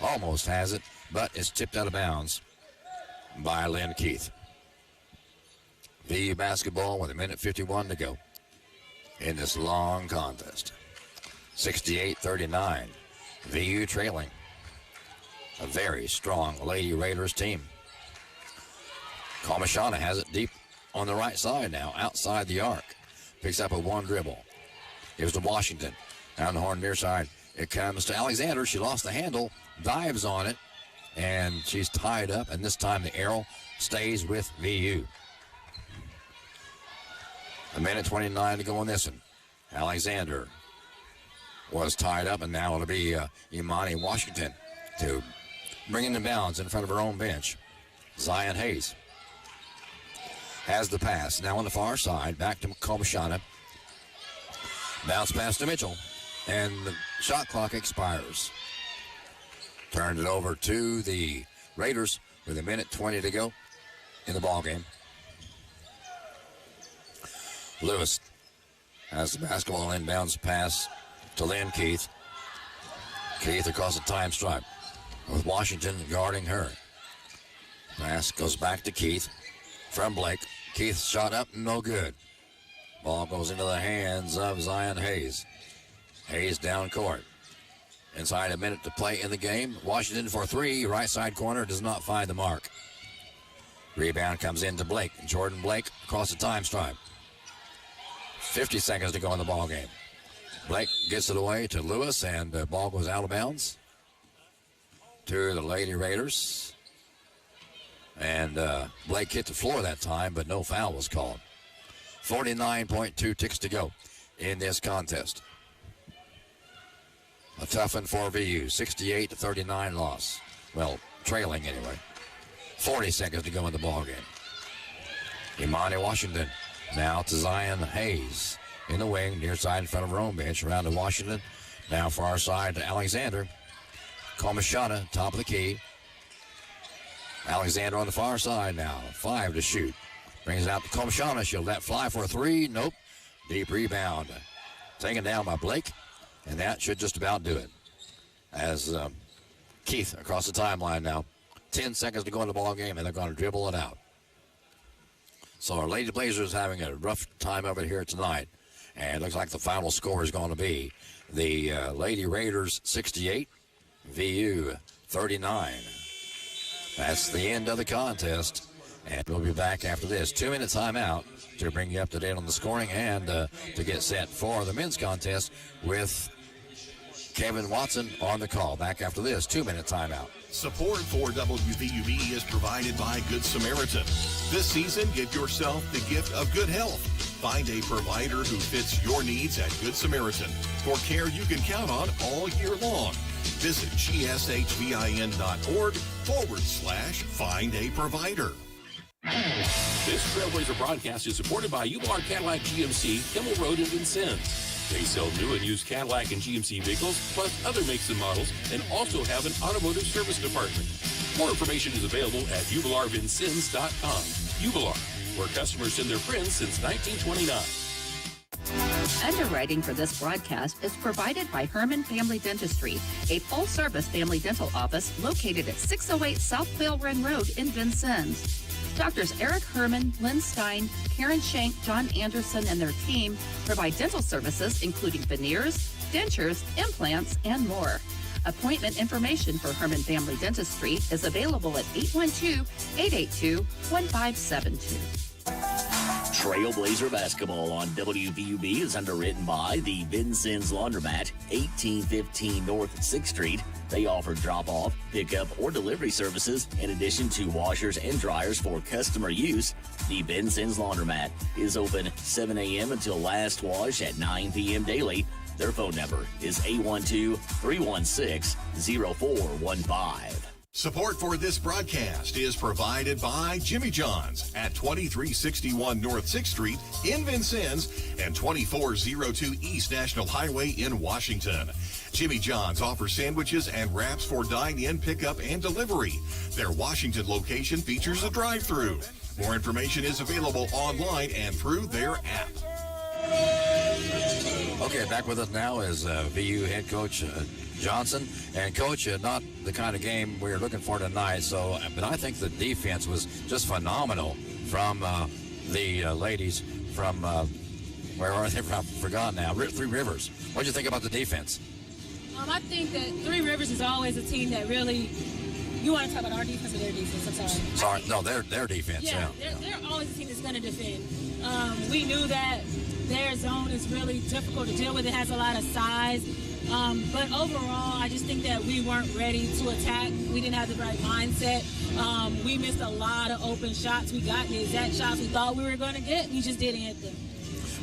almost has it, but it's tipped out of bounds by Lynn Keith. VU basketball with 1:51 to go in this long contest. 68-39. VU trailing. A very strong Lady Raiders team. Komashana has it deep on the right side now, outside the arc. Picks up a one dribble. Gives to Washington. Down the horn near side. It comes to Alexander. She lost the handle. Dives on it. And she's tied up. And this time the arrow stays with VU. 1:29 to go in this one. Alexander was tied up, and now it'll be Imani Washington to bring in bounds in front of her own bench. Zion Hayes has the pass. Now on the far side, back to Komashana. Bounce pass to Mitchell, and the shot clock expires. Turned it over to the Raiders with 1:20 to go in the ball game. Lewis has the basketball inbounds pass to Lynn Keith. Keith across the time stripe with Washington guarding her. Pass goes back to Keith from Blake. Keith shot up, no good. Ball goes into the hands of Zion Hayes. Hayes down court. Inside a minute to play in the game. Washington for three. Right side corner does not find the mark. Rebound comes into Blake. Jordan Blake across the time stripe. 50 seconds to go in the ball game. Blake gets it away to Lewis, and the ball goes out of bounds. to the Lady Raiders. And Blake hit the floor that time, but no foul was called. 49.2 ticks to go in this contest. A tough one for VU, 68-39 loss. Well, trailing anyway. 40 seconds to go in the ball game. Imani Washington now to Zion Hayes in the wing, near side in front of her own bench, around to Washington. Now far side to Alexander. Komashana, top of the key. Alexander on the far side now, 5 to shoot. Brings it out to Komashana. She'll let fly for a 3. Nope. Deep rebound. Taken down by Blake, and that should just about do it. As Keith across the timeline now. 10 seconds to go in the ball game, and they're going to dribble it out. So our Lady Blazers having a rough time of it here tonight. And it looks like the final score is going to be the Lady Raiders 68, VU 39. That's the end of the contest. And we'll be back after this 2-minute timeout to bring you up to date on the scoring and to get set for the men's contest with Kevin Watson on the call. Back after this 2-minute timeout. Support for WVUB is provided by Good Samaritan. This season, give yourself the gift of good health. Find a provider who fits your needs at Good Samaritan for care you can count on all year long. Visit gshvin.org/find a provider. This Trailblazer broadcast is supported by Ular Cadillac GMC, Kimmel Road in Vincennes. They sell new and used Cadillac and GMC vehicles, plus other makes and models, and also have an automotive service department. More information is available at uvalarvincennes.com. Uvalar, where customers send their friends since 1929. Underwriting for this broadcast is provided by Herman Family Dentistry, a full-service family dental office located at 608 South Vale Run Road in Vincennes. Doctors Eric Herman, Lynn Stein, Karen Shank, John Anderson, and their team provide dental services including veneers, dentures, implants, and more. Appointment information for Herman Family Dentistry is available at 812-882-1572. Trailblazer basketball on WVUB is underwritten by the Vincennes Laundromat, 1815 North 6th Street. They offer drop-off, pickup, or delivery services in addition to washers and dryers for customer use. The Vincennes Laundromat is open 7 a.m. until last wash at 9 p.m. daily. Their phone number is 812-316-0415. Support for this broadcast is provided by Jimmy John's at 2361 North 6th Street in Vincennes and 2402 East National Highway in Washington. Jimmy John's offers sandwiches and wraps for dine-in, pickup, and delivery. Their Washington location features a drive-thru. More information is available online and through their app. Okay, back with us now is VU head coach Johnson. And coach, not the kind of game we're looking for tonight. So, but I think the defense was just phenomenal from the ladies from where are they from? Forgotten now. Three Rivers. What did you think about the defense? I think that Three Rivers is always a team that really. You want to talk about our defense or their defense? I'm sorry. Sorry, no, their defense. Yeah, they're always a team that's going to defend. We knew that their zone is really difficult to deal with. It has a lot of size. But overall, I just think that we weren't ready to attack. We didn't have the right mindset. We missed a lot of open shots. We got the exact shots we thought we were going to get. We just didn't hit them.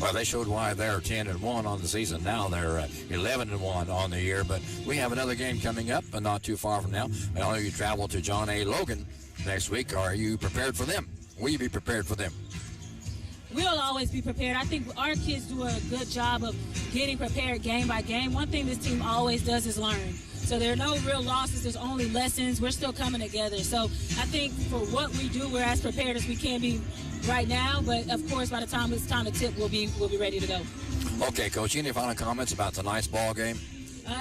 Well, they showed why they're 10-1 on the season. Now they're 11-1 on the year. But we have another game coming up, but not too far from now. I know you travel to John A. Logan next week. Are you prepared for them? Will you be prepared for them? We'll always be prepared. I think our kids do a good job of getting prepared game by game. One thing this team always does is learn. So there are no real losses. There's only lessons. We're still coming together. So I think for what we do, we're as prepared as we can be right now. But, of course, by the time it's time to tip, we'll be ready to go. Okay, Coach, any final comments about tonight's ball game?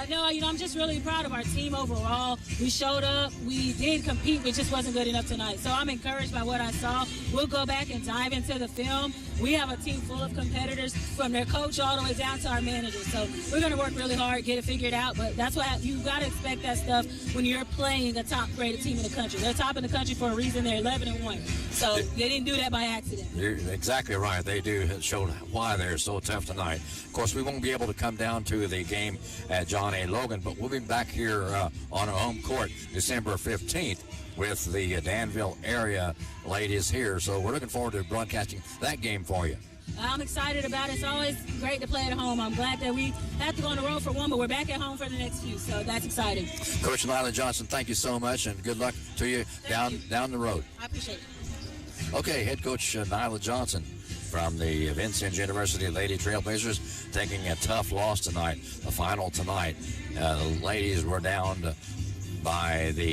No, I'm just really proud of our team overall. We showed up. We did compete, but just wasn't good enough tonight. So I'm encouraged by what I saw. We'll go back and dive into the film. We have a team full of competitors from their coach all the way down to our managers. So we're going to work really hard, get it figured out. But that's what you got to expect that stuff when you're playing a top-rated team in the country. They're top in the country for a reason. They're 11-1. So they didn't do that by accident. You're exactly right. They do show why they're so tough tonight. Of course, we won't be able to come down to the game at Johnny Logan. But we'll be back here on our home court December 15th with the Danville area ladies here. So we're looking forward to broadcasting that game for you. I'm excited about it. It's always great to play at home. I'm glad that we have to go on the road for one, but we're back at home for the next few, so that's exciting. Coach Nyla Johnson, thank you so much, and good luck to you down the road. I appreciate it. Okay, head coach Nyla Johnson from the Vincennes University Lady Trailblazers taking a tough loss tonight, the final tonight. The ladies were down by the